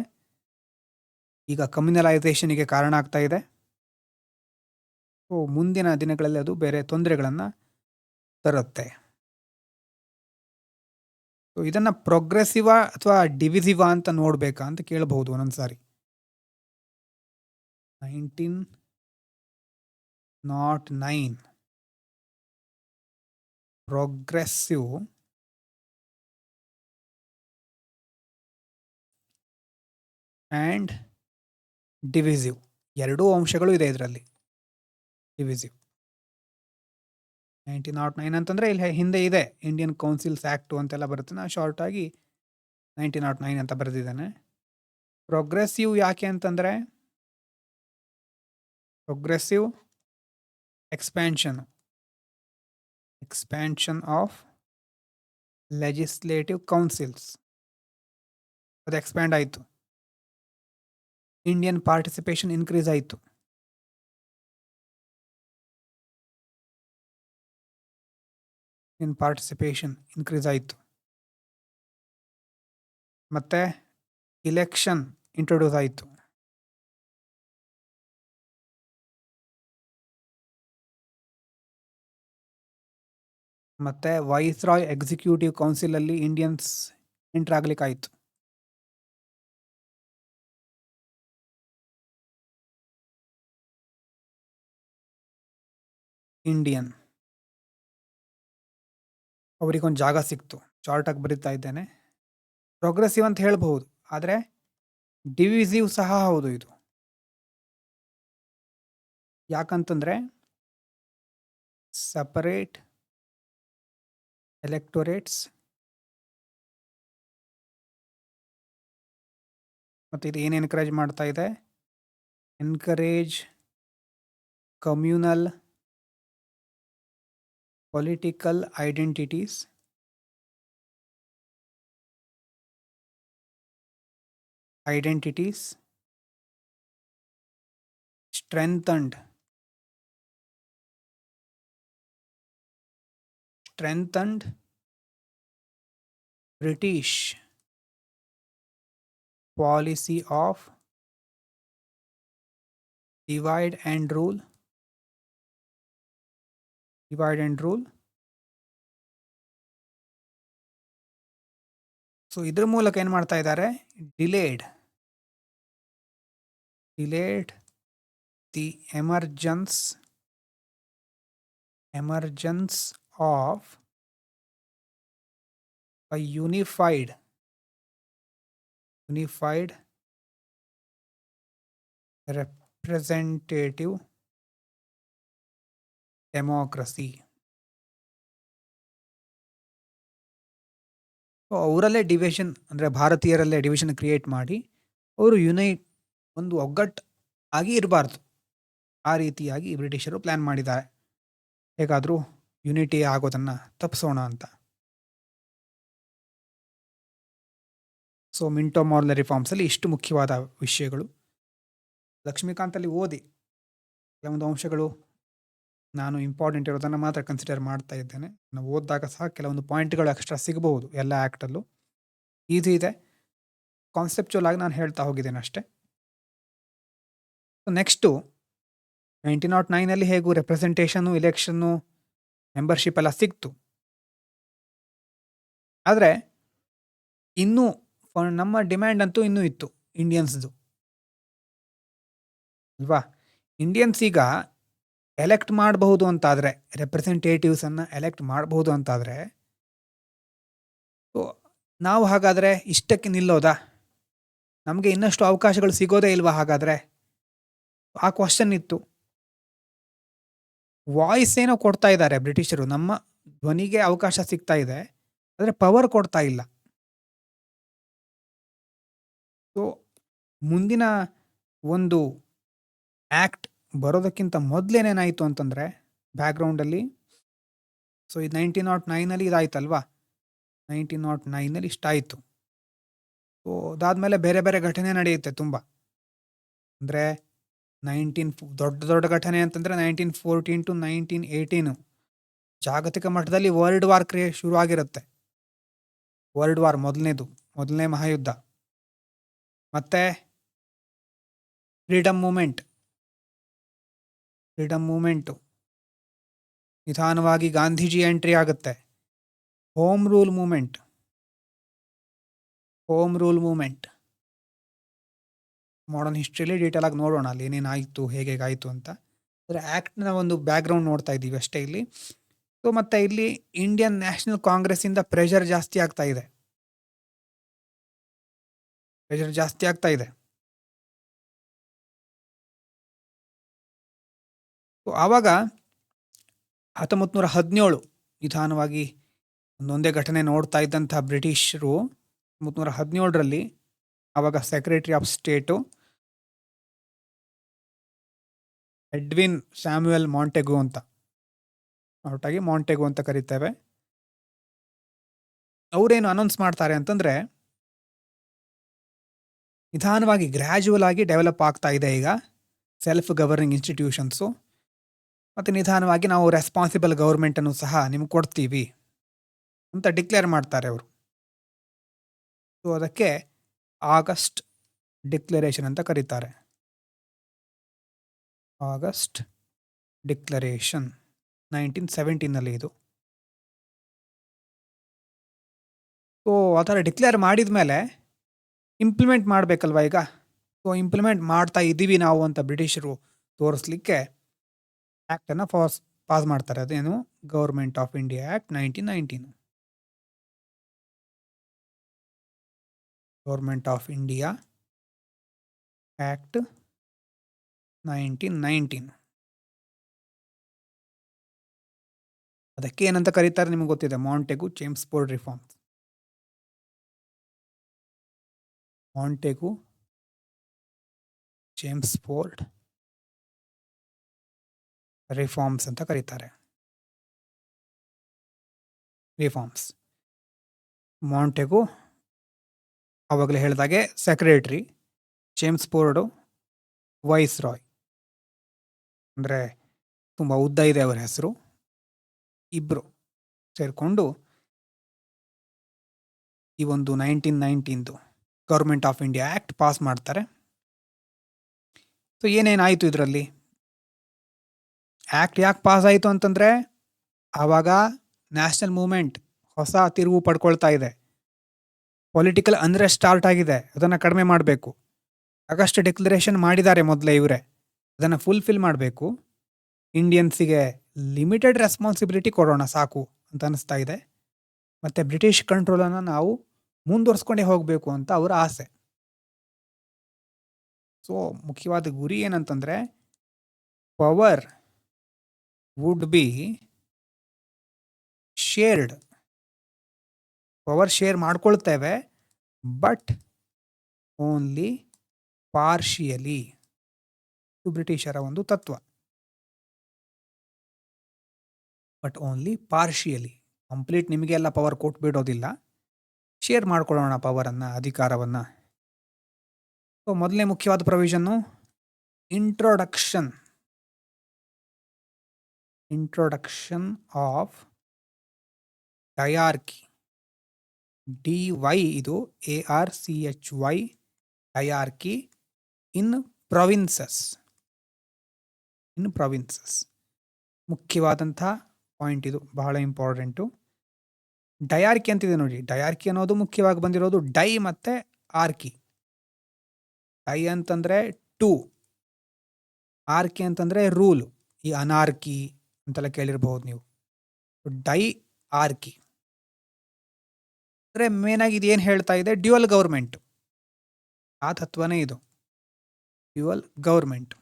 ಈಗ ಕಮ್ಯುನಲೈಸೇಷನ್ಗೆ ಕಾರಣ ಆಗ್ತಾ ಇದೆ. ಸೊ ಮುಂದಿನ ದಿನಗಳಲ್ಲಿ ಅದು ಬೇರೆ ತೊಂದರೆಗಳನ್ನು ತರುತ್ತೆ. ಸೊ ಇದನ್ನು ಪ್ರೋಗ್ರೆಸಿವಾ ಅಥವಾ ಡಿವಿಸಿವಾ ಅಂತ ನೋಡಬೇಕಾ ಅಂತ ಕೇಳಬಹುದು ಒಂದೊಂದ್ಸಾರಿ. 1909 ಪ್ರೋಗ್ರೆಸಿವ್ ಆ್ಯಂಡ್ ಡಿವಿಸಿವ್ ಎರಡೂ ಅಂಶಗಳು ಇದೆ ಇದರಲ್ಲಿ. ಡಿವಿಸಿವ್ 1909 ಅಂತಂದರೆ ಇಲ್ಲಿ ಹಿಂದೆ ಇದೆ ಇಂಡಿಯನ್ ಕೌನ್ಸಿಲ್ಸ್ ಆ್ಯಕ್ಟು ಅಂತೆಲ್ಲ ಬರುತ್ತೆ. ನಾನು ಶಾರ್ಟಾಗಿ 1909 ಅಂತ ಬರೆದಿದ್ದೇನೆ. ಪ್ರೋಗ್ರೆಸಿವ್ ಯಾಕೆ ಅಂತಂದರೆ progressive expansion of legislative councils ಅದು ಎಕ್ಸ್ಪ್ಯಾಂಡ್ ಆಯಿತು. ಇಂಡಿಯನ್ ಪಾರ್ಟಿಸಿಪೇಷನ್ ಇನ್ಕ್ರೀಸ್ ಆಯಿತು. ಮತ್ತು ಇಲೆಕ್ಷನ್ ಇಂಟ್ರೊಡ್ಯೂಸ್ ಆಯಿತು. ಮತ್ತು ವೈಸ್ ರಾಯ್ ಎಕ್ಸಿಕ್ಯೂಟಿವ್ ಕೌನ್ಸಿಲಲ್ಲಿ ಇಂಡಿಯನ್ಸ್ ಎಂಟ್ರ್ ಆಗಲಿಕ್ಕಾಯಿತು. ಇಂಡಿಯನ್ ಅವರಿಗೊಂದು ಜಾಗ ಸಿಕ್ತು. ಚಾರ್ಟಾಗಿ ಬರಿತಾ ಇದ್ದೇನೆ. ಪ್ರೋಗ್ರೆಸಿವ್ ಅಂತ ಹೇಳ್ಬಹುದು, ಆದರೆ ಡಿವಿಸಿವ್ ಸಹ ಹೌದು ಇದು. ಯಾಕಂತಂದರೆ ಸಪರೇಟ್ ಎಲೆಕ್ಟೊರೇಟ್ಸ್ ಮತ್ತು ಇದು ಏನು ಎನ್ಕರೇಜ್ ಮಾಡ್ತಾ ಇದೆ? Encourage communal political identities strengthened British policy of divide and rule. So ಇದ್ರ ಮೂಲಕ ಏನು ಮಾಡ್ತಾ ಇದ್ದಾರೆ, delayed the emergence of a unified representative democracy. So ಅವರಲ್ಲೇ ಡಿವಿಷನ್, ಅಂದರೆ ಭಾರತೀಯರಲ್ಲೇ ಡಿವಿಷನ್ ಕ್ರಿಯೇಟ್ ಮಾಡಿ ಅವರು ಒಂದು ಒಗ್ಗಟ್ಟು ಆಗಿ ಇರಬಾರ್ದು, ಆ ರೀತಿಯಾಗಿ ಬ್ರಿಟಿಷರು ಪ್ಲ್ಯಾನ್ ಮಾಡಿದ್ದಾರೆ, ಹೇಗಾದರೂ ಯುನಿಟಿ ಆಗೋದನ್ನು ತಪ್ಪಿಸೋಣ ಅಂತ. ಸೊ ಮಿಂಟೋ ಮಾರ್ಲೆ ರಿಫಾರ್ಮ್ಸಲ್ಲಿ ಇಷ್ಟು ಮುಖ್ಯವಾದ ವಿಷಯಗಳು. ಲಕ್ಷ್ಮೀಕಾಂತಲ್ಲಿ ಓದಿ ಕೆಲವೊಂದು ಅಂಶಗಳು ನಾನು ಇಂಪಾರ್ಟೆಂಟ್ ಇರೋದನ್ನು ಮಾತ್ರ ಕನ್ಸಿಡರ್ ಮಾಡ್ತಾ ಇದ್ದೇನೆ. ನಾವು ಓದಿದಾಗ ಸಹ ಕೆಲವೊಂದು ಪಾಯಿಂಟ್ಗಳು ಎಕ್ಸ್ಟ್ರಾ ಸಿಗಬಹುದು ಎಲ್ಲ ಆ್ಯಕ್ಟಲ್ಲೂ. ಈಸಿ ಇದೆ, ಕಾನ್ಸೆಪ್ಚುವಲ್ ಆಗಿ ನಾನು ಹೇಳ್ತಾ ಹೋಗಿದ್ದೇನೆ ಅಷ್ಟೇ. ಸೊ ನೆಕ್ಸ್ಟು 1909 ಹೇಗೂ ರೆಪ್ರೆಸೆಂಟೇಷನು, ಇಲೆಕ್ಷನ್ನು, ಮೆಂಬರ್ಶಿಪ್ ಎಲ್ಲ ಸಿಕ್ತು. ಆದರೆ ಇನ್ನೂ ನಮ್ಮ ಡಿಮ್ಯಾಂಡ್ ಅಂತೂ ಇನ್ನೂ ಇತ್ತು ಇಂಡಿಯನ್ಸ್ದು ಅಲ್ವಾ. ಇಂಡಿಯನ್ಸ್ ಈಗ ಎಲೆಕ್ಟ್ ಮಾಡಬಹುದು ಅಂತಾದರೆ, ರೆಪ್ರೆಸೆಂಟೇಟಿವ್ಸನ್ನು ಎಲೆಕ್ಟ್ ಮಾಡಬಹುದು ಅಂತಾದರೆ, ಸೊ ನಾವು ಹಾಗಾದರೆ ಇಷ್ಟಕ್ಕೆ ನಿಲ್ಲೋದಾ? ನಮಗೆ ಇನ್ನಷ್ಟು ಅವಕಾಶಗಳು ಸಿಗೋದೇ ಇಲ್ವಾ ಹಾಗಾದರೆ? ಆ ಕ್ವಶನ್ ಇತ್ತು. ವಾಯ್ಸ್ ಏನೋ ಕೊಡ್ತಾ ಇದ್ದಾರೆ ಬ್ರಿಟಿಷರು, ನಮ್ಮ ಧ್ವನಿಗೆ ಅವಕಾಶ ಸಿಗ್ತಾ ಇದೆ, ಆದರೆ ಪವರ್ ಕೊಡ್ತಾ ಇಲ್ಲ. ಸೊ ಮುಂದಿನ ಒಂದು ಆ್ಯಕ್ಟ್ ಬರೋದಕ್ಕಿಂತ ಮೊದಲೇನೇನಾಯಿತು ಅಂತಂದರೆ ಬ್ಯಾಕ್ಗ್ರೌಂಡಲ್ಲಿ, ಸೊ ಇದು 1909 ಇದಾಯ್ತಲ್ವಾ, 1909 ಇಷ್ಟಾಯಿತು. ಸೊ ಅದಾದಮೇಲೆ ಬೇರೆ ಬೇರೆ ಘಟನೆ ನಡೆಯುತ್ತೆ ತುಂಬ. ಅಂದರೆ ದೊಡ್ಡ ಘಟನೆ ಅಂತಂದರೆ 1914 to 1918 ಜಾಗತಿಕ ಮಟ್ಟದಲ್ಲಿ ವರ್ಲ್ಡ್ ವಾರ್ ಶುರು ಆಗಿರುತ್ತೆ. ವರ್ಲ್ಡ್ ವಾರ್ ಮೊದಲನೇ ಮಹಾಯುದ್ಧ. ಮತ್ತು ಫ್ರೀಡಮ್ ಮೂಮೆಂಟು ನಿಧಾನವಾಗಿ ಗಾಂಧೀಜಿ ಎಂಟ್ರಿ ಆಗುತ್ತೆ. ಹೋಮ್ ರೂಲ್ ಮೂಮೆಂಟ್ ಮಾಡರ್ನ್ ಹಿಸ್ಟ್ರಿಯಲ್ಲಿ ಡೀಟೇಲ್ ಆಗಿ ನೋಡೋಣ, ಅಲ್ಲಿ ಏನೇನಾಯಿತು, ಹೇಗಾಯಿತು ಅಂತ. ಅಂದರೆ ಆ್ಯಕ್ಟ್ನ ಒಂದು ಬ್ಯಾಕ್ಗ್ರೌಂಡ್ ನೋಡ್ತಾ ಇದ್ದೀವಿ ಅಷ್ಟೇ ಇಲ್ಲಿ. ಸೊ ಮತ್ತು ಇಲ್ಲಿ ಇಂಡಿಯನ್ ನ್ಯಾಷನಲ್ ಕಾಂಗ್ರೆಸ್ಸಿಂದ ಪ್ರೆಷರ್ ಜಾಸ್ತಿ ಆಗ್ತಾ ಇದೆ. ಸೊ ಆವಾಗ 1917 ನಿಧಾನವಾಗಿ ಒಂದೊಂದೇ ಘಟನೆ ನೋಡ್ತಾ ಇದ್ದಂಥ ಬ್ರಿಟಿಷರು 1917ರಲ್ಲಿ ಆವಾಗ secretary of state Edwin Samuel Montagu ಅಂತ, ಹೊರಟಾಗಿ ಮಾಂಟೆಗು ಅಂತ ಕರೀತೇವೆ. ಅವರೇನು ಅನೌನ್ಸ್ ಮಾಡ್ತಾರೆ ಅಂತಂದರೆ, ನಿಧಾನವಾಗಿ ಗ್ರ್ಯಾಜುವಲ್ ಆಗಿ ಡೆವಲಪ್ ಆಗ್ತಾ ಇದೆ ಈಗ ಸೆಲ್ಫ್ ಗವರ್ನಿಂಗ್ ಇನ್ಸ್ಟಿಟ್ಯೂಷನ್ಸು, ಮತ್ತು ನಿಧಾನವಾಗಿ ನಾವು ರೆಸ್ಪಾನ್ಸಿಬಲ್ ಗೌರ್ಮೆಂಟನ್ನು ಸಹ ನಿಮ್ಗೆ ಕೊಡ್ತೀವಿ ಅಂತ ಡಿಕ್ಲೇರ್ ಮಾಡ್ತಾರೆ ಅವರು. ಸೊ ಅದಕ್ಕೆ ಆಗಸ್ಟ್ ಡಿಕ್ಲರೇಷನ್ ಅಂತ ಕರೀತಾರೆ. ಆಗಸ್ಟ್ ಡಿಕ್ಲರೇಷನ್ 1917 ಇದು. ಸೊ ಆ ಥರ ಡಿಕ್ಲೇರ್ ಮಾಡಿದ ಮೇಲೆ ಇಂಪ್ಲಿಮೆಂಟ್ ಮಾಡಬೇಕಲ್ವ ಈಗ. ಸೊ ಇಂಪ್ಲಿಮೆಂಟ್ ಮಾಡ್ತಾ ಇದ್ದೀವಿ ನಾವು ಅಂತ ಬ್ರಿಟಿಷರು ತೋರಿಸ್ಲಿಕ್ಕೆ ಆ್ಯಕ್ಟನ್ನು ಪಾಸ್ ಮಾಡ್ತಾರೆ. ಅದೇನು, government of India act 1919. Government of India act 1919. ಅದಕ್ಕೆ ಏನಂತ ಕರೀತಾರೆ ನಿಮಗೆ ಗೊತ್ತಿದೆ, ಮಾಂಟೆಗು ಚೇಮ್ಸ್ಫೋರ್ಡ್ ರಿಫಾರ್ಮ್ಸ್. ಮಾಂಟೆಗು ಚೇಮ್ಸ್ಫೋರ್ಡ್ ರಿಫಾರ್ಮ್ಸ್ ಅಂತ ಕರೀತಾರೆ. ರಿಫಾರ್ಮ್ಸ್. ಮಾಂಟೆಗು ಆವಾಗಲೇ ಹೇಳಿದಾಗೆ secretary, Chelmsford viceroy. ಅಂದರೆ ತುಂಬ ಉದ್ದ ಇದೆ ಅವರ ಹೆಸರು. ಇಬ್ಬರು ಸೇರಿಕೊಂಡು ಈ ಒಂದು 1919 government of India act pass ಮಾಡ್ತಾರೆ. ಸೊ ಏನೇನಾಯಿತು ಇದರಲ್ಲಿ? ಆ್ಯಕ್ಟ್ ಯಾಕೆ ಪಾಸ್ ಆಯಿತು ಅಂತಂದರೆ ಆವಾಗ ನ್ಯಾಷನಲ್ ಮೂವ್ಮೆಂಟ್ ಹೊಸ ತಿರುವು ಪಡ್ಕೊಳ್ತಾ ಇದೆ. ಪೊಲಿಟಿಕಲ್ ಅನ್ರೆಸ್ಟ್ ಸ್ಟಾರ್ಟ್ ಆಗಿದೆ. ಅದನ್ನು ಕಡಿಮೆ ಮಾಡಬೇಕು. ಆಗಸ್ಟ್ ಡಿಕ್ಲರೇಷನ್ ಮಾಡಿದ್ದಾರೆ ಮೊದಲೇ ಇವರೇ. ಅದನ್ನು ಫುಲ್ಫಿಲ್ ಮಾಡಬೇಕು. ಇಂಡಿಯನ್ಸಿಗೆ ಲಿಮಿಟೆಡ್ ರೆಸ್ಪಾನ್ಸಿಬಿಲಿಟಿ ಕೊಡೋಣ ಸಾಕು ಅಂತ ಅನಿಸ್ತಾ ಇದೆ. ಮತ್ತು ಬ್ರಿಟಿಷ್ ಕಂಟ್ರೋಲನ್ನು ನಾವು ಮುಂದುವರ್ಸ್ಕೊಂಡೇ ಹೋಗಬೇಕು ಅಂತ ಅವರ ಆಸೆ. ಸೊ ಮುಖ್ಯವಾದ ಗುರಿ ಏನಂತಂದರೆ power would be shared. Power share ಮಾಡ್ಕೊಳ್ತೇವೆ, ಬಟ್ ಓನ್ಲಿ ಪಾರ್ಷಿಯಲಿ. ಇದು ಬ್ರಿಟಿಷರ ಒಂದು ತತ್ವ. ಬಟ್ ಓನ್ಲಿ ಪಾರ್ಷಿಯಲಿ, ಕಂಪ್ಲೀಟ್ ನಿಮಗೆಲ್ಲ ಪವರ್ ಕೊಟ್ಬಿಡೋದಿಲ್ಲ, ಶೇರ್ ಮಾಡ್ಕೊಳ್ಳೋಣ ಪವರನ್ನು, ಅಧಿಕಾರವನ್ನು. ಸೊ ಮೊದಲನೇ ಮುಖ್ಯವಾದ provision introduction of dyarchy. DY ಇದು ARCHY, ಡಯಾರ್ಕಿ ಇನ್ ಪ್ರೊವಿನ್ಸಸ್. ಮುಖ್ಯವಾದಂಥ ಪಾಯಿಂಟ್ ಇದು, ಬಹಳ ಇಂಪಾರ್ಟೆಂಟು. ಡಯಾರ್ಕಿ ಅಂತಿದೆ ನೋಡಿ. ಡಯಾರ್ಕಿ ಅನ್ನೋದು ಮುಖ್ಯವಾಗಿ ಬಂದಿರೋದು ಡೈ ಮತ್ತು ಆರ್ಕಿ. ಡೈ ಅಂತಂದರೆ 2, ಆರ್ಕಿ ಅಂತಂದರೆ ರೂಲ್. ಈ ಅನಾರ್ಕಿ ಅಂತೆಲ್ಲ ಕೇಳಿರ್ಬಹುದು ನೀವು. ಡೈ ಆರ್ಕಿ ಅಂದರೆ ಮೇನಾಗಿ ಇದು ಏನು ಹೇಳ್ತಾ ಇದೆ? Dual government. ಆ ತತ್ವನೇ ಇದು, ಡ್ಯುಯಲ್ ಗೌರ್ಮೆಂಟ್.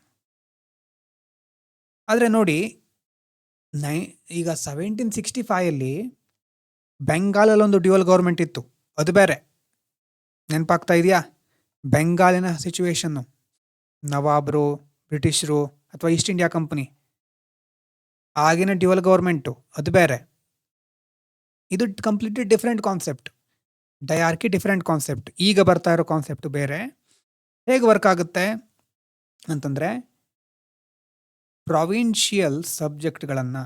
ಆದರೆ ನೋಡಿ, ಈಗ 1765 ಬೆಂಗಾಲಲ್ಲೊಂದು ಡ್ಯುಯಲ್ ಗೌರ್ಮೆಂಟ್ ಇತ್ತು. ಅದು ಬೇರೆ. ನೆನಪಾಗ್ತಾ ಇದೆಯಾ? ಬೆಂಗಾಲಿನ ಸಿಚುವೇಶನ್ನು, ನವಾಬರು, ಬ್ರಿಟಿಷರು ಅಥವಾ ಈಸ್ಟ್ ಇಂಡಿಯಾ ಕಂಪನಿ, ಆಗಿನ ಡ್ಯುಯಲ್ ಗೌರ್ಮೆಂಟು ಅದು ಬೇರೆ. ಇದು completely different concept. Dyarchy different concept. ಈಗ ಬರ್ತಾ ಇರೋ ಕಾನ್ಸೆಪ್ಟ್ ಬೇರೆ. ಹೇಗೆ ವರ್ಕ್ ಆಗುತ್ತೆ ಅಂತಂದರೆ, ಪ್ರಾವಿನ್ಷಿಯಲ್ ಸಬ್ಜೆಕ್ಟ್ಗಳನ್ನು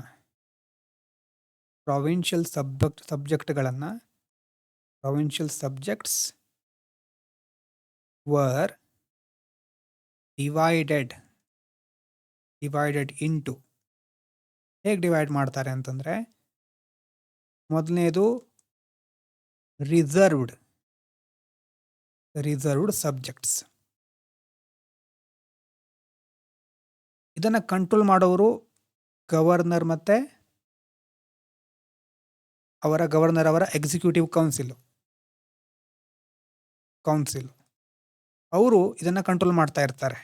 provincial subjects were divided into. ಹೇಗೆ ಡಿವೈಡ್ ಮಾಡ್ತಾರೆ ಅಂತಂದರೆ, ಮೊದಲನೇದು ರಿಸರ್ವ್ಡ್ ಸಬ್ಜೆಕ್ಟ್ಸ್. ಇದನ್ನು ಕಂಟ್ರೋಲ್ ಮಾಡೋರು ಗವರ್ನರ್ ಮತ್ತು ಅವರ ಎಕ್ಸಿಕ್ಯೂಟಿವ್ ಕೌನ್ಸಿಲ್. ಅವರು ಇದನ್ನು ಕಂಟ್ರೋಲ್ ಮಾಡ್ತಾ ಇರ್ತಾರೆ.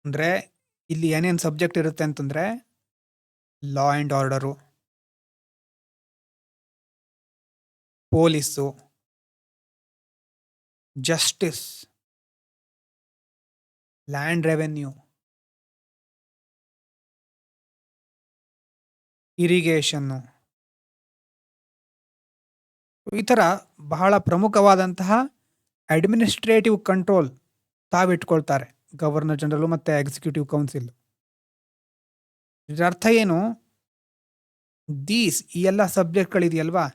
ಅಂದರೆ ಇಲ್ಲಿ ಏನೇನು ಸಬ್ಜೆಕ್ಟ್ ಇರುತ್ತೆ ಅಂತಂದರೆ, law and order, police, justice, land revenue, irrigation. ಈ ಥರ ಬಹಳ ಪ್ರಮುಖವಾದಂತಹ ಅಡ್ಮಿನಿಸ್ಟ್ರೇಟಿವ್ ಕಂಟ್ರೋಲ್ ತಾವಿಟ್ಕೊಳ್ತಾರೆ ಗವರ್ನರ್ ಜನರಲ್ ಮತ್ತು ಎಕ್ಸಿಕ್ಯೂಟಿವ್ ಕೌನ್ಸಿಲ್. ಇದರ ಅರ್ಥ ಏನು? ಈ ಎಲ್ಲ ಸಬ್ಜೆಕ್ಟ್ಗಳಿದೆಯಲ್ವಾ,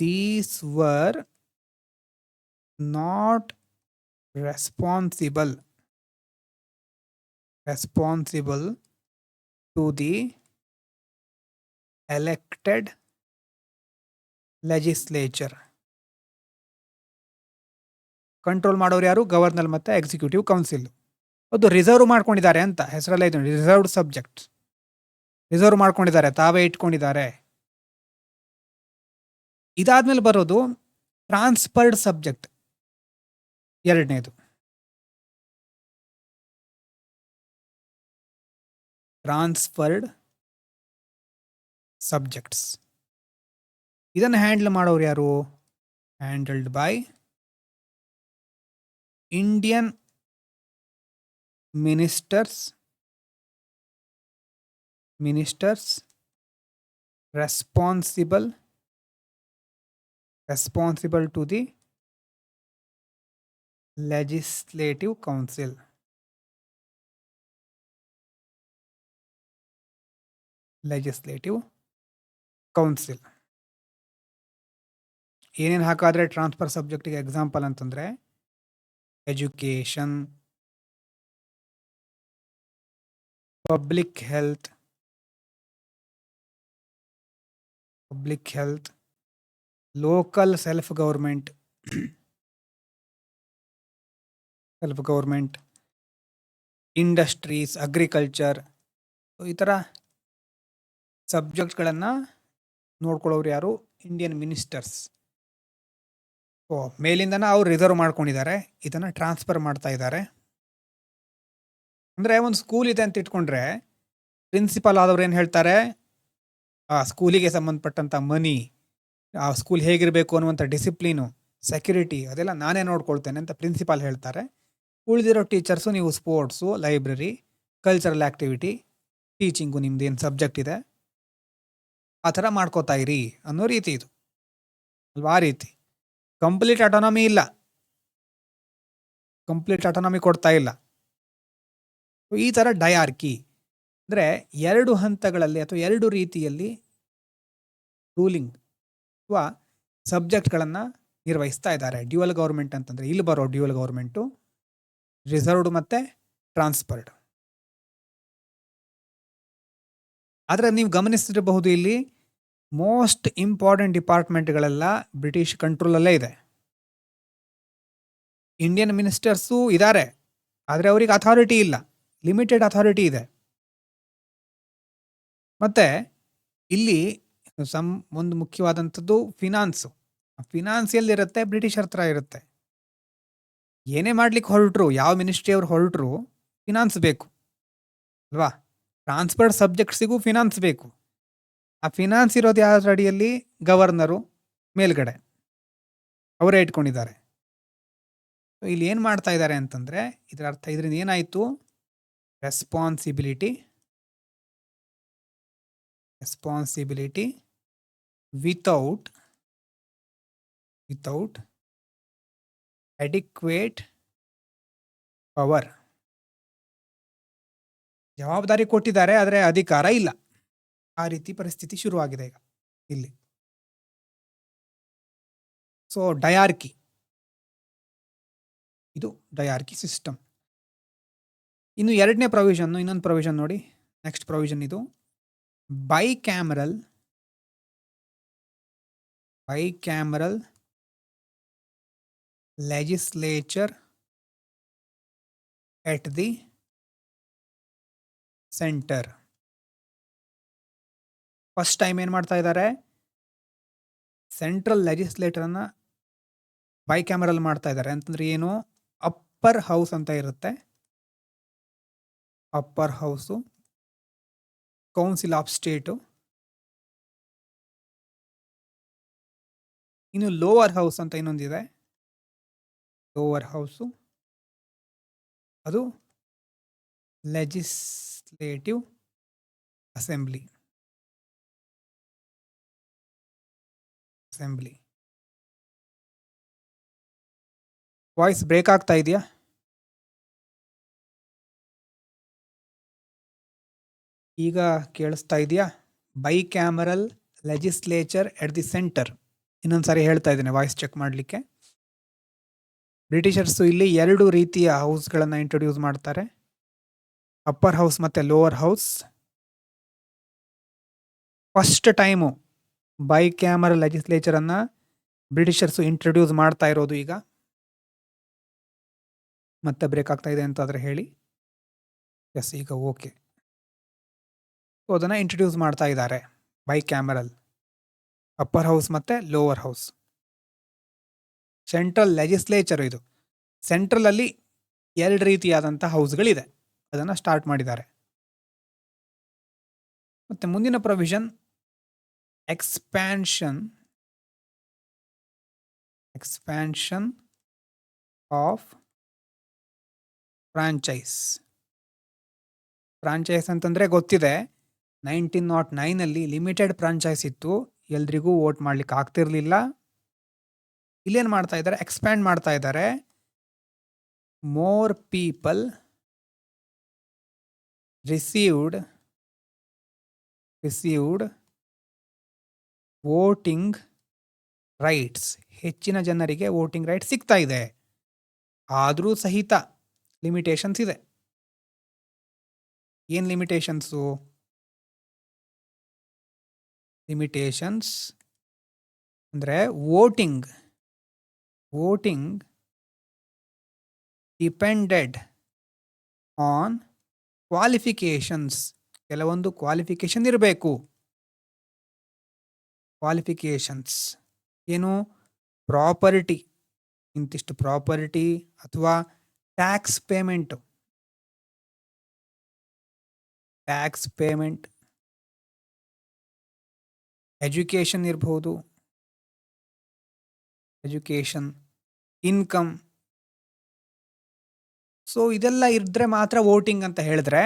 these were not responsible to the elected legislature. Control ಮಾಡೋರು ಯಾರು? ಗವರ್ನರ್ ಮತ್ತು ಎಕ್ಸಿಕ್ಯೂಟಿವ್ ಕೌನ್ಸಿಲ್. ಅದು ರಿಸರ್ವ್ ಮಾಡ್ಕೊಂಡಿದ್ದಾರೆ ಅಂತ ಹೆಸರಲ್ಲೇ ಇದೆ, ರಿಸರ್ವ್ಡ್ ಸಬ್ಜೆಕ್ಟ್. ರಿಸರ್ವ್ ಮಾಡ್ಕೊಂಡಿದ್ದಾರೆ, ತಾವೇ ಇಟ್ಕೊಂಡಿದ್ದಾರೆ. ಇದಾದ್ಮೇಲೆ ಬರೋದು ಟ್ರಾನ್ಸ್ಫರ್ಡ್ ಸಬ್ಜೆಕ್ಟ್, ಎರಡನೇದು. Transferred subjects. ಇದನ್ನು ಹ್ಯಾಂಡಲ್ ಮಾಡೋರು ಯಾರು? Handled by Indian ministers responsible to the legislative council. ಏನೇನು ಹಾಕಾದ್ರೆ ಟ್ರಾನ್ಸ್ಫರ್ ಸಬ್ಜೆಕ್ಟಿಗೆ ಎಕ್ಸಾಂಪಲ್ ಅಂತಂದ್ರೆ education, public health, local self government, industries, agriculture, ಈ ಥರ ಸಬ್ಜೆಕ್ಟ್ಗಳನ್ನು ನೋಡ್ಕೊಳ್ಳೋರು ಯಾರು? Indian ministers. ಮೇಲಿಂದನ ಅವ್ರು ರಿಸರ್ವ್ ಮಾಡ್ಕೊಂಡಿದ್ದಾರೆ, ಇದನ್ನು ಟ್ರಾನ್ಸ್ಫರ್ ಮಾಡ್ತಾ ಇದ್ದಾರೆ. ಅಂದರೆ ಒಂದು ಸ್ಕೂಲ್ ಇದೆ ಅಂತ ಇಟ್ಕೊಂಡ್ರೆ ಪ್ರಿನ್ಸಿಪಾಲ್ ಆದವ್ರು ಏನು ಹೇಳ್ತಾರೆ? ಆ ಸ್ಕೂಲಿಗೆ ಸಂಬಂಧಪಟ್ಟಂಥ ಮನಿ, ಆ ಸ್ಕೂಲ್ ಹೇಗಿರಬೇಕು ಅನ್ನುವಂಥ ಡಿಸಿಪ್ಲಿನು, ಸೆಕ್ಯೂರಿಟಿ ಅದೆಲ್ಲ ನಾನೇ ನೋಡ್ಕೊಳ್ತೇನೆ ಅಂತ ಪ್ರಿನ್ಸಿಪಾಲ್ ಹೇಳ್ತಾರೆ. ಉಳಿದಿರೋ ಟೀಚರ್ಸು ನೀವು sports, library, cultural activity, teaching, ನಿಮ್ದು ಏನು ಸಬ್ಜೆಕ್ಟ್ ಇದೆ ಆ ಥರ ಮಾಡ್ಕೋತಾ ಇರಿ ಅನ್ನೋ ರೀತಿ ಇದು ಅಲ್ವಾ? ಆ ರೀತಿ ಕಂಪ್ಲೀಟ್ ಆಟೋನಮಿ ಇಲ್ಲ, ಕೊಡ್ತಾ ಇಲ್ಲ. ಈ ಥರ ಡಯಾರ್ಕಿ ಅಂದರೆ 2 ಹಂತಗಳಲ್ಲಿ ಅಥವಾ 2 ರೀತಿಯಲ್ಲಿ ರೂಲಿಂಗ್ ಅಥವಾ ಸಬ್ಜೆಕ್ಟ್ಗಳನ್ನು ನಿರ್ವಹಿಸ್ತಾ ಇದ್ದಾರೆ. ಡ್ಯುಯಲ್ ಗೌರ್ಮೆಂಟ್ ಅಂತಂದರೆ ಇಲ್ಲಿ ಬರೋ ಡ್ಯುಯಲ್ ಗೌರ್ಮೆಂಟು ರಿಸರ್ವ್ಡ್ ಮತ್ತು ಟ್ರಾನ್ಸ್ಫರ್ಡ್. ಆದರೆ ನೀವು ಗಮನಿಸಿರಬಹುದು ಇಲ್ಲಿ ಮೋಸ್ಟ್ ಇಂಪಾರ್ಟೆಂಟ್ ಡಿಪಾರ್ಟ್ಮೆಂಟ್ಗಳೆಲ್ಲ ಬ್ರಿಟಿಷ್ ಕಂಟ್ರೋಲಲ್ಲೇ ಇದೆ. ಇಂಡಿಯನ್ ಮಿನಿಸ್ಟರ್ಸು ಇದ್ದಾರೆ, ಆದರೆ ಅವರಿಗೆ ಅಥಾರಿಟಿ ಇಲ್ಲ, ಲಿಮಿಟೆಡ್ ಅಥಾರಿಟಿ ಇದೆ. ಮತ್ತು ಇಲ್ಲಿ ಒಂದು ಮುಖ್ಯವಾದಂಥದ್ದು ಫಿನಾನ್ಸ್ ಎಲ್ಲಿರುತ್ತೆ? ಬ್ರಿಟಿಷರ್ ಹತ್ರ ಇರುತ್ತೆ. ಏನೇ ಮಾಡ್ಲಿಕ್ಕೆ ಹೊರಟರು, ಯಾವ ಮಿನಿಸ್ಟ್ರಿ ಅವ್ರು ಹೊರಟರು, ಫಿನಾನ್ಸ್ ಬೇಕು ಅಲ್ವಾ? ಟ್ರಾನ್ಸ್ಫರ್ಡ್ ಸಬ್ಜೆಕ್ಟ್ಸಿಗೂ ಫಿನಾನ್ಸ್ ಬೇಕು. ಆ ಫಿನಾನ್ಸ್ ಇರೋದು ಯಾವ್ದ್ರ ಅಡಿಯಲ್ಲಿ? ಗವರ್ನರು ಮೇಲ್ಗಡೆ ಅವರೇ ಇಟ್ಕೊಂಡಿದ್ದಾರೆ. ಇಲ್ಲಿ ಏನು ಮಾಡ್ತಾ ಇದ್ದಾರೆ ಅಂತಂದರೆ ಇದರ ಅರ್ಥ ಇದರಿಂದ ಏನಾಯಿತು? Responsibility without adequate power. ಜವಾಬ್ದಾರಿ ಕೊಟ್ಟಿದ್ದಾರೆ, ಆದರೆ ಅಧಿಕಾರ ಇಲ್ಲ. ಆ ರೀತಿ ಪರಿಸ್ಥಿತಿ ಶುರುವಾಗಿದೆ ಈಗ ಇಲ್ಲಿ. ಸೊ ಡಯಾರ್ಕಿ, ಇದು ಡಯಾರ್ಕಿ ಸಿಸ್ಟಮ್. ಇನ್ನು ಎರಡನೇ ಪ್ರೊವಿಷನ್, ಇನ್ನೊಂದು ಪ್ರೊವಿಷನ್ ನೋಡಿ, ನೆಕ್ಸ್ಟ್ ಪ್ರೊವಿಷನ್ ಇದು bicameral legislature at the centre. First time ಏನು ಮಾಡ್ತಾ ಇದ್ದಾರೆ? ಸೆಂಟ್ರಲ್ ಲೆಜಿಸ್ಲೇಟರನ್ನು ಬೈಕ್ಯಾಮರಲ್ ಮಾಡ್ತಾ ಇದ್ದಾರೆ. ಅಂತಂದ್ರೆ ಏನು? ಅಪ್ಪರ್ ಹೌಸ್ ಅಂತ ಇರುತ್ತೆ, upper house, council of state. ಇನ್ನು ಲೋವರ್ ಹೌಸ್ ಅಂತ ಇನ್ನೊಂದಿದೆ, ಲೋವರ್ ಹೌಸು, ಅದು ಲೆಜಿಸ್ಲೇಟಿವ್ ಅಸೆಂಬ್ಲಿ. ವಾಯ್ಸ್ ಬ್ರೇಕ್ ಆಗ್ತಾ ಇದೆಯಾ? ಈಗ ಕೇಳಿಸ್ತಾ ಇದೆಯಾ? Bicameral legislature at the centre. ಇನ್ನೊಂದ್ಸಾರಿ ಹೇಳ್ತಾ ಇದ್ದೇನೆ ವಾಯ್ಸ್ ಚೆಕ್ ಮಾಡಲಿಕ್ಕೆ. ಬ್ರಿಟಿಷರ್ಸು ಇಲ್ಲಿ 2 ರೀತಿಯ ಹೌಸ್ಗಳನ್ನು ಇಂಟ್ರೊಡ್ಯೂಸ್ ಮಾಡ್ತಾರೆ, ಅಪ್ಪರ್ ಹೌಸ್ ಮತ್ತು lower house. First time bicameral ಲೆಜಿಸ್ಲೇಚರನ್ನು ಬ್ರಿಟಿಷರ್ಸು ಇಂಟ್ರೊಡ್ಯೂಸ್ ಮಾಡ್ತಾ ಇರೋದು ಈಗ. ಮತ್ತೆ ಬ್ರೇಕ್ ಆಗ್ತಾ ಇದೆ ಅಂತಾದರೆ ಹೇಳಿ. ಎಸ್, ಈಗ ಓಕೆ. ಸೊ ಅದನ್ನು ಇಂಟ್ರೊಡ್ಯೂಸ್ ಮಾಡ್ತಾ ಇದ್ದಾರೆ, ಬೈಕ್ಯಾಮರಲ್, ಅಪ್ಪರ್ ಹೌಸ್ ಮತ್ತು ಲೋವರ್ ಹೌಸ್. ಸೆಂಟ್ರಲ್ ಲೆಜಿಸ್ಲೇಚರ್ ಇದು. ಸೆಂಟ್ರಲಲ್ಲಿ 2 ರೀತಿಯಾದಂಥ ಹೌಸ್ಗಳಿದೆ, ಅದನ್ನು ಸ್ಟಾರ್ಟ್ ಮಾಡಿದ್ದಾರೆ. ಮತ್ತು ಮುಂದಿನ provision expansion of franchise. Franchise ಅಂತಂದರೆ ಗೊತ್ತಿದೆ, 1909 ಲಿಮಿಟೆಡ್ ಫ್ರಾಂಚೈಸ್ ಇತ್ತು, ಎಲ್ರಿಗೂ ವೋಟ್ ಮಾಡ್ಲಿಕ್ಕೆ ಆಗ್ತಿರ್ಲಿಲ್ಲ. ಇಲ್ಲೇನು ಮಾಡ್ತಾ ಇದ್ದಾರೆ, ಎಕ್ಸ್ಪ್ಯಾಂಡ್ ಮಾಡ್ತಾ ಇದ್ದಾರೆ. More people received voting rights. ಹೆಚ್ಚಿನ ಜನರಿಗೆ ವೋಟಿಂಗ್ ರೈಟ್ ಸಿಗ್ತಾ ಇದೆ, ಆದರೂ ಸಹಿತ ಲಿಮಿಟೇಷನ್ಸ್ ಇದೆ. ಏನು ಲಿಮಿಟೇಷನ್ಸು? ಲಿಮಿಟೇಷನ್ಸ್ ಅಂದರೆ ವೋಟಿಂಗ್ ಡಿಪೆಂಡೆಡ್ ಆನ್ ಕ್ವಾಲಿಫಿಕೇಷನ್ಸ್. ಕೆಲವೊಂದು ಕ್ವಾಲಿಫಿಕೇಷನ್ ಇರಬೇಕು. ಕ್ವಾಲಿಫಿಕೇಷನ್ಸ್ ಏನು? ಪ್ರಾಪರ್ಟಿ, ಇಂತಿಷ್ಟು ಪ್ರಾಪರ್ಟಿ, ಅಥವಾ ಟ್ಯಾಕ್ಸ್ ಪೇಮೆಂಟ್, ಎಜುಕೇಷನ್ ಇರಬಹುದು, ಇನ್ಕಮ್. ಸೊ ಇದೆಲ್ಲ ಇದ್ರೆ ಮಾತ್ರ ವೋಟಿಂಗ್ ಅಂತ ಹೇಳಿದ್ರೆ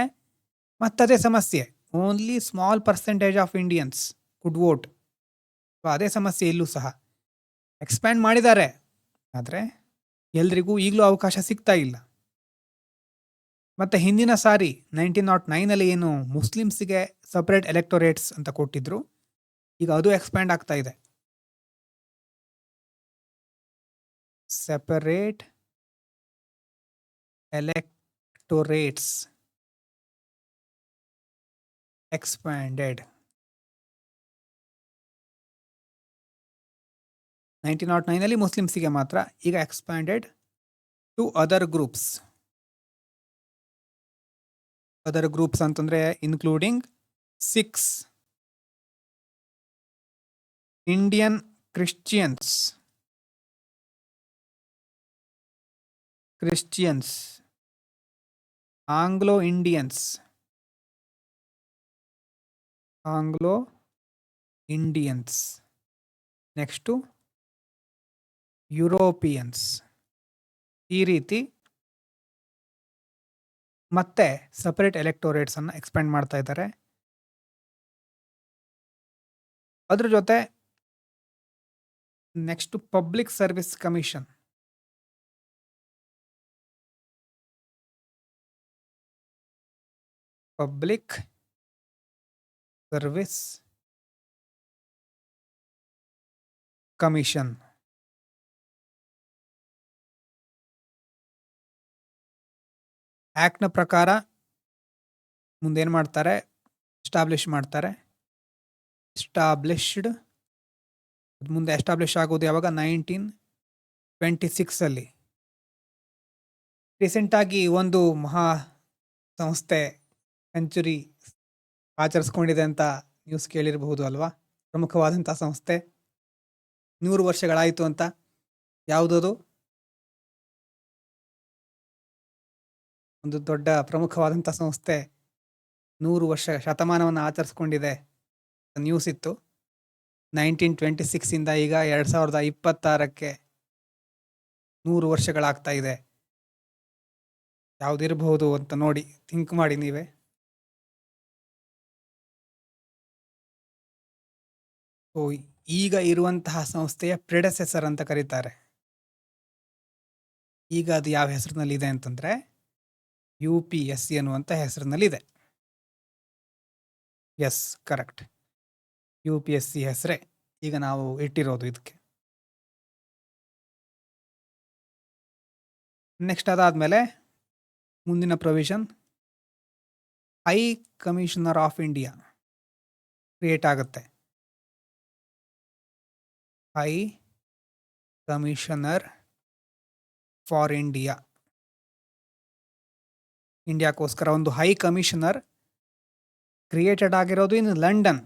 ಮತ್ತದೇ ಸಮಸ್ಯೆ. Only small percentage of Indians could vote. ಅದೇ ಸಮಸ್ಯೆ ಇಲ್ಲೂ ಸಹ. ಎಕ್ಸ್ಪ್ಯಾಂಡ್ ಮಾಡಿದ್ದಾರೆ, ಆದರೆ ಎಲ್ರಿಗೂ ಈಗಲೂ ಅವಕಾಶ ಸಿಗ್ತಾ ಇಲ್ಲ. ಮತ್ತು ಹಿಂದಿನ ಸಾರಿ 1909 ಏನು ಮುಸ್ಲಿಮ್ಸ್ಗೆ ಸಪ್ರೇಟ್ ಎಲೆಕ್ಟೋರೇಟ್ಸ್ ಅಂತ ಕೊಟ್ಟಿದ್ರು, ಈಗ ಅದು ಎಕ್ಸ್ಪ್ಯಾಂಡ್ ಆಗ್ತಾ ಇದೆ. Separate ಎಲೆಕ್ಟೋರೇಟ್ಸ್ expanded. 1909 ಮುಸ್ಲಿಮ್ಸಿಗೆ ಮಾತ್ರ, ಈಗ ಎಕ್ಸ್ಪ್ಯಾಂಡೆಡ್ ಟು ಅದರ್ ಗ್ರೂಪ್ಸ್. ಅಂತಂದ್ರೆ including 6 Indian Christians, Anglo Indians, next Europeans. ಈ ರೀತಿ ಮತ್ತೆ ಸಪರೇಟ್ ಎಲೆಕ್ಟೋರೇಟ್ಸ್ ಅನ್ನು ಎಕ್ಸ್ಪ್ಯಾಂಡ್ ಮಾಡ್ತಾ ಇದ್ದಾರೆ. ಅದ್ರ ಜೊತೆ next public service commission. Public service commission ಆ್ಯಕ್ಟ್ನ ಪ್ರಕಾರ ಮುಂದೇನು ಮಾಡ್ತಾರೆ, ಎಸ್ಟಾಬ್ಲಿಷ್ ಮಾಡ್ತಾರೆ. ಮುಂದೆ ಎಸ್ಟಾಬ್ಲಿಷ್ ಆಗೋದು ಯಾವಾಗ? 1926 ರೀಸೆಂಟಾಗಿ ಒಂದು ಮಹಾ ಸಂಸ್ಥೆ ಸೆಂಚುರಿ ಆಚರಿಸ್ಕೊಂಡಿದೆ ಅಂತ ನ್ಯೂಸ್ ಕೇಳಿರಬಹುದು ಅಲ್ವಾ? ಪ್ರಮುಖವಾದಂಥ ಸಂಸ್ಥೆ, 100 ವರ್ಷಗಳಾಯಿತು ಅಂತ. ಯಾವುದದು? ಒಂದು ದೊಡ್ಡ ಪ್ರಮುಖವಾದಂಥ ಸಂಸ್ಥೆ 100 ವರ್ಷ ಶತಮಾನವನ್ನು ಆಚರಿಸ್ಕೊಂಡಿದೆ ನ್ಯೂಸ್ ಇತ್ತು. 1926 ಈಗ 2026ಕ್ಕೆ 100 ವರ್ಷಗಳಾಗ್ತಾ ಇದೆ. ಯಾವುದಿರಬಹುದು ಅಂತ ನೋಡಿ ಥಿಂಕ್ ಮಾಡಿ ನೀವೇ. ಸೊ ಈಗ ಇರುವಂತಹ ಸಂಸ್ಥೆಯ ಪ್ರೆಡೆಸೆಸರ್ ಅಂತ ಕರೀತಾರೆ. ಈಗ ಅದು ಯಾವ ಹೆಸರಿನಲ್ಲಿದೆ ಅಂತಂದ್ರೆ UPSC ಅನ್ನುವಂಥ ಹೆಸರಿನಲ್ಲಿದೆ. S, correct. UPSC ಹೆಸರೇ ಈಗ ನಾವು ಇಟ್ಟಿರೋದು ಇದಕ್ಕೆ. ನೆಕ್ಸ್ಟ್ ಅದಾದ್ಮೇಲೆ ಮುಂದಿನ provision, high commissioner of India create ಆಗುತ್ತೆ. ಹೈ ಕಮಿಷನರ್ ಫಾರ್ ಇಂಡಿಯಾಕ್ಕೋಸ್ಕರ ಒಂದು ಹೈ ಕಮಿಷನರ್ ಕ್ರಿಯೇಟೆಡ್ ಆಗಿರೋದು ಇನ್ ಲಂಡನ್.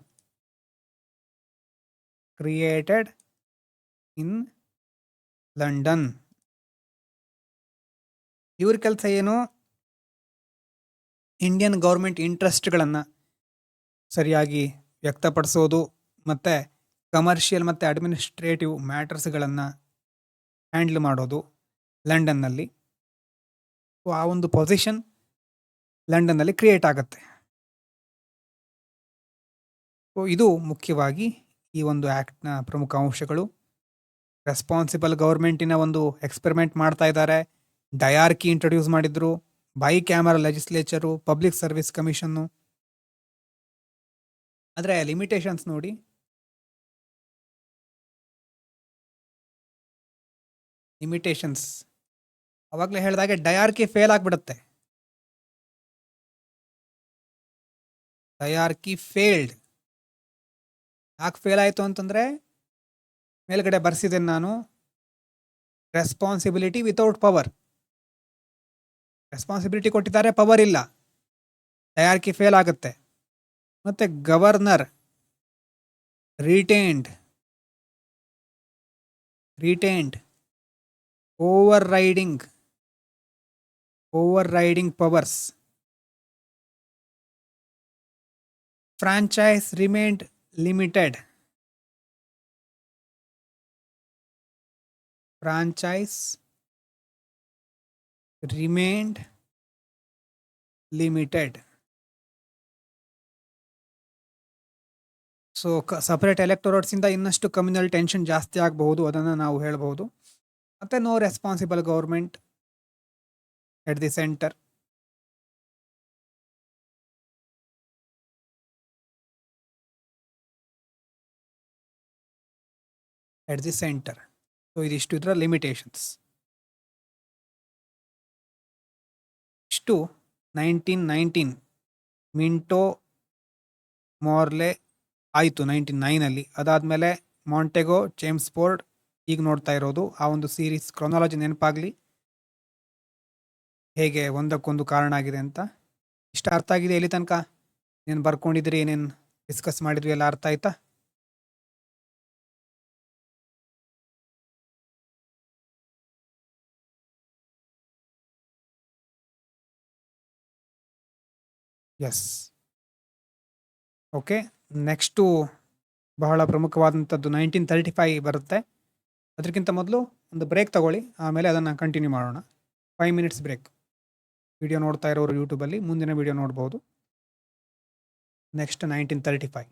ಇವ್ರ ಕೆಲಸ ಏನು? ಇಂಡಿಯನ್ ಗೌರ್ಮೆಂಟ್ ಇಂಟ್ರೆಸ್ಟ್ಗಳನ್ನು ಸರಿಯಾಗಿ ವ್ಯಕ್ತಪಡಿಸೋದು ಮತ್ತು ಕಮರ್ಷಿಯಲ್ ಮತ್ತು ಅಡ್ಮಿನಿಸ್ಟ್ರೇಟಿವ್ ಮ್ಯಾಟರ್ಸ್ಗಳನ್ನು ಹ್ಯಾಂಡಲ್ ಮಾಡೋದು ಲಂಡನ್ನಲ್ಲಿ. ಆ ಒಂದು ಪೊಸಿಷನ್ ಲಂಡನ್ನಲ್ಲಿ ಕ್ರಿಯೇಟ್ ಆಗುತ್ತೆ. ಸೊ ಇದು ಮುಖ್ಯವಾಗಿ ಈ ಒಂದು ಆ್ಯಕ್ಟ್ನ ಪ್ರಮುಖ ಅಂಶಗಳು. ರೆಸ್ಪಾನ್ಸಿಬಲ್ ಗೌರ್ಮೆಂಟಿನ ಒಂದು ಎಕ್ಸ್ಪೆರಿಮೆಂಟ್ ಮಾಡ್ತಾ ಇದ್ದಾರೆ. ಡಯಾರ್ಕಿ ಇಂಟ್ರೊಡ್ಯೂಸ್ ಮಾಡಿದ್ರು, bicameral legislature, public service commission. ಆದರೆ ಲಿಮಿಟೇಷನ್ಸ್ ನೋಡಿ. ಲಿಮಿಟೇಷನ್ಸ್ ಅವಾಗಲೇ ಹೇಳಿದಾಗೆ ಡಯಾರ್ಕಿ ಫೇಲ್ ಆಗಿಬಿಡುತ್ತೆ. Dyarchy failed. ಯಾಕೆ ಫೇಲ್ ಆಯಿತು ಅಂತಂದರೆ ಮೇಲ್ಗಡೆ ಬರ್ಸಿದ್ದೇನೆ ನಾನು, ರೆಸ್ಪಾನ್ಸಿಬಿಲಿಟಿ ವಿತೌಟ್ ಪವರ್. ರೆಸ್ಪಾನ್ಸಿಬಿಲಿಟಿ ಕೊಟ್ಟಿದ್ದಾರೆ, ಪವರ್ ಇಲ್ಲ, ಡಯಾರ್ಕಿ ಫೇಲ್ ಆಗುತ್ತೆ. ಮತ್ತು governor retained overriding powers. Franchise remained limited. Franchise remained limited. So separate electorates ಇಂದ ಇನ್ನಷ್ಟು ಕಮ್ಯುನಲ್ ಟೆನ್ಷನ್ ಜಾಸ್ತಿ ಆಗಬಹುದು, ಅದನ್ನು ನಾವು ಹೇಳ್ಬೋದು. ಮತ್ತೆ no responsible government at the centre. So ಇದಿಷ್ಟು ಇದರ ಲಿಮಿಟೇಷನ್ಸ್. ಇಷ್ಟು 1919 ಮಿಂಟೋ ಮಾರ್ಲೆ ಆಯಿತು 1909. ಅದಾದಮೇಲೆ ಮಾಂಟೆಗೋ, ಚೇಮ್ಸ್ಫೋರ್ಡ್, ಈಗ ನೋಡ್ತಾ ಇರೋದು. ಆ ಒಂದು ಸೀರೀಸ್ ಕ್ರೊನಾಲಜಿ ನೆನಪಾಗಲಿ, ಹೇಗೆ ಒಂದಕ್ಕೊಂದು ಕಾರಣ ಆಗಿದೆ ಅಂತ. ಇಷ್ಟ ಅರ್ಥ ಆಗಿದೆ ಇಲ್ಲಿ ತನಕ? ಏನು ಬರ್ಕೊಂಡಿದ್ರಿ, ಏನೇನು ಡಿಸ್ಕಸ್ ಮಾಡಿದ್ವಿ ಎಲ್ಲ ಅರ್ಥ ಆಯ್ತಾ? ಎಸ್. ಓಕೆ, ನೆಕ್ಸ್ಟು ಬಹಳ ಪ್ರಮುಖವಾದಂಥದ್ದು 1935 ಬರುತ್ತೆ. ಅದಕ್ಕಿಂತ ಮೊದಲು ಒಂದು ಬ್ರೇಕ್ ತಗೊಳ್ಳಿ, ಆಮೇಲೆ ಅದನ್ನು ಕಂಟಿನ್ಯೂ ಮಾಡೋಣ. 5 ಮಿನಿಟ್ಸ್ ಬ್ರೇಕ್. ವಿಡಿಯೋ ನೋಡ್ತಾ ಇರೋರು ಯೂಟ್ಯೂಬಲ್ಲಿ ಮುಂದಿನ ವಿಡಿಯೋ ನೋಡ್ಬೋದು. ನೆಕ್ಸ್ಟ್ 1935.